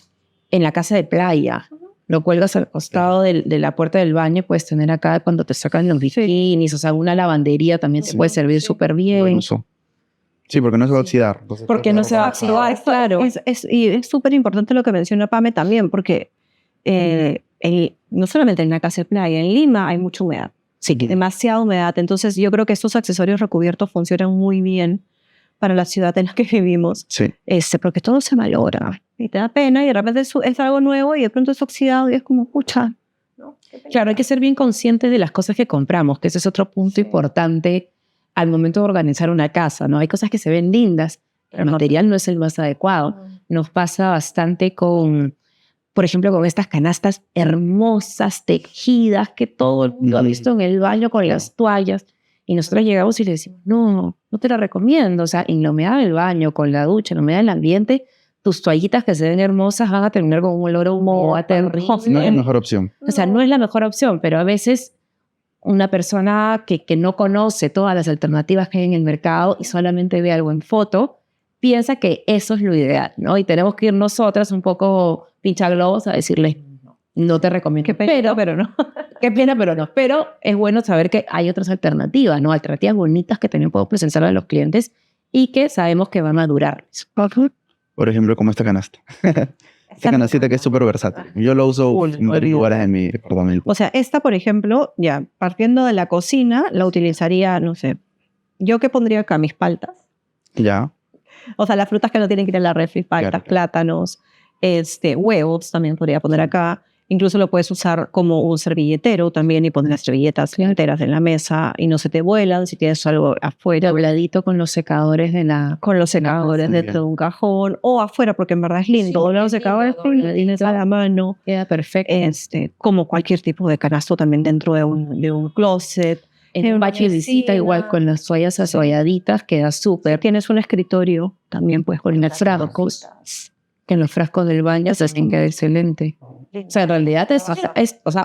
la casa de playa. Lo cuelgas al costado de la puerta del baño, puedes tener acá cuando te sacan los bikinis, o sea, una lavandería también te puede servir súper bien. Buen uso. Sí, porque no se va a oxidar. Entonces, Porque no se va a oxidar, claro. Y es súper importante lo que menciona Pame también, porque no solamente en la casa de playa, en Lima hay mucha humedad. Sí. Demasiada humedad. Entonces yo creo que estos accesorios recubiertos funcionan muy bien para la ciudad en la que vivimos. Sí. Porque todo se malora. Y te da pena y de repente es algo nuevo y de pronto es oxidado y es como, pucha. ¿No? Claro, hay que ser bien conscientes de las cosas que compramos, que ese es otro punto importante al momento de organizar una casa, ¿no? Hay cosas que se ven lindas, pero el material no es el más adecuado. Nos pasa bastante con, por ejemplo, con estas canastas hermosas, tejidas, que todo el mundo ha visto en el baño con las toallas. Y nosotros llegamos y le decimos, no te la recomiendo. O sea, en la humedad del baño, con la ducha, en la humedad del ambiente, tus toallitas que se ven hermosas van a terminar con un olor a humo terrible. No es la mejor opción. O sea, no es la mejor opción, pero a veces una persona que no conoce todas las alternativas que hay en el mercado y solamente ve algo en foto, piensa que eso es lo ideal, ¿no? Y tenemos que ir nosotras un poco pinchaglobos a decirle, no te recomiendo. Qué pena, pero no. Qué pena, pero no. Pero es bueno saber que hay otras alternativas, ¿no? Alternativas bonitas que también podemos presentar a los clientes y que sabemos que van a durar. Por ejemplo, como esta canasta. Esta canastita que es súper versátil. Yo lo uso en varios lugares en mi departamento. O sea, esta, por ejemplo, ya partiendo de la cocina, la utilizaría, no sé, ¿yo qué pondría acá? Mis paltas. Ya. O sea, las frutas que no tienen que ir a la refri, paltas, Claro. plátanos, huevos también podría poner acá. Incluso lo puedes usar como un servilletero también y poner las servilletas enteras en la mesa y no se te vuelan. Si tienes algo afuera, Dobladito con los secadores con los secadores dentro de un cajón o afuera, porque en verdad es lindo. Doblar los secadores tienes a la mano. Queda perfecto. Como cualquier tipo de canasto también dentro de un closet. En un baño de visita, igual con las toallas asolladitas, queda súper. Tienes un escritorio, también puedes poner frascos. Que en los frascos del baño se hacen queda excelente. O sea, en realidad es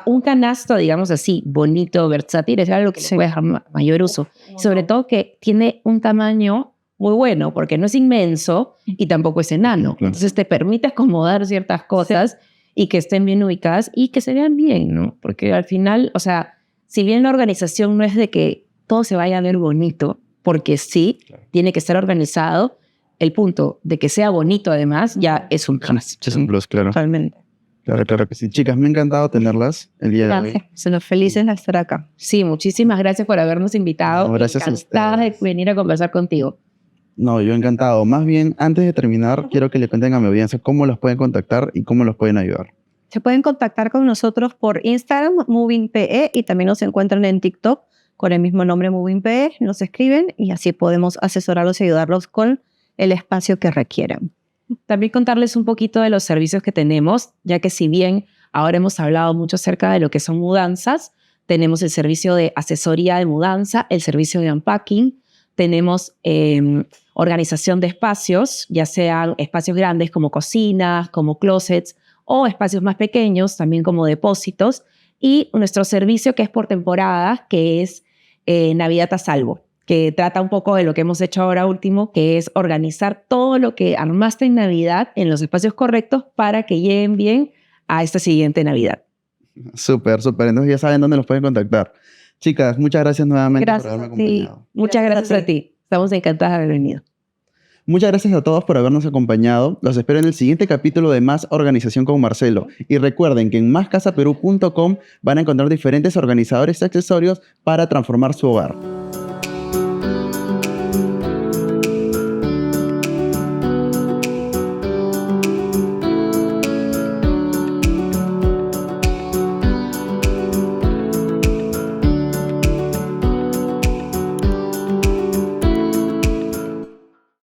un canasto, digamos así, bonito, versátil, es algo que se puede dejar mayor uso. Sobre todo que tiene un tamaño muy bueno, porque no es inmenso y tampoco es enano. Claro. Entonces te permite acomodar ciertas cosas y que estén bien ubicadas y que se vean bien, ¿no? Porque al final, o sea, si bien la organización no es de que todo se vaya a ver bonito, porque sí, tiene que estar organizado, el punto de que sea bonito además ya es un plus. Es un plus, claro. Totalmente. Claro que sí. Chicas, me ha encantado tenerlas el día de hoy. Somos felices de estar acá. Sí, muchísimas gracias por habernos invitado. No, gracias a Encantada de ustedes. venir a conversar contigo. No, yo encantado. Más bien, antes de terminar, quiero que le cuenten a mi audiencia cómo los pueden contactar y cómo los pueden ayudar. Se pueden contactar con nosotros por Instagram, MovingPE, y también nos encuentran en TikTok con el mismo nombre, MovingPE. Nos escriben y así podemos asesorarlos y ayudarlos con el espacio que requieran. También contarles un poquito de los servicios que tenemos, ya que si bien ahora hemos hablado mucho acerca de lo que son mudanzas, tenemos el servicio de asesoría de mudanza, el servicio de unpacking, tenemos organización de espacios, ya sean espacios grandes como cocinas, como closets, o espacios más pequeños, también como depósitos, y nuestro servicio que es por temporada, que es Navidad a Salvo, que trata un poco de lo que hemos hecho ahora último, que es organizar todo lo que armaste en Navidad en los espacios correctos para que lleguen bien a esta siguiente Navidad. Súper, súper. Entonces ya saben dónde los pueden contactar. Chicas, muchas gracias nuevamente Gracias por haberme a ti. acompañado. Muchas gracias a ti. Estamos encantadas de haber venido. Muchas gracias a todos por habernos acompañado. Los espero en el siguiente capítulo de Más Organización con Marcelo. Y recuerden que en máscasaperú.com van a encontrar diferentes organizadores y accesorios para transformar su hogar.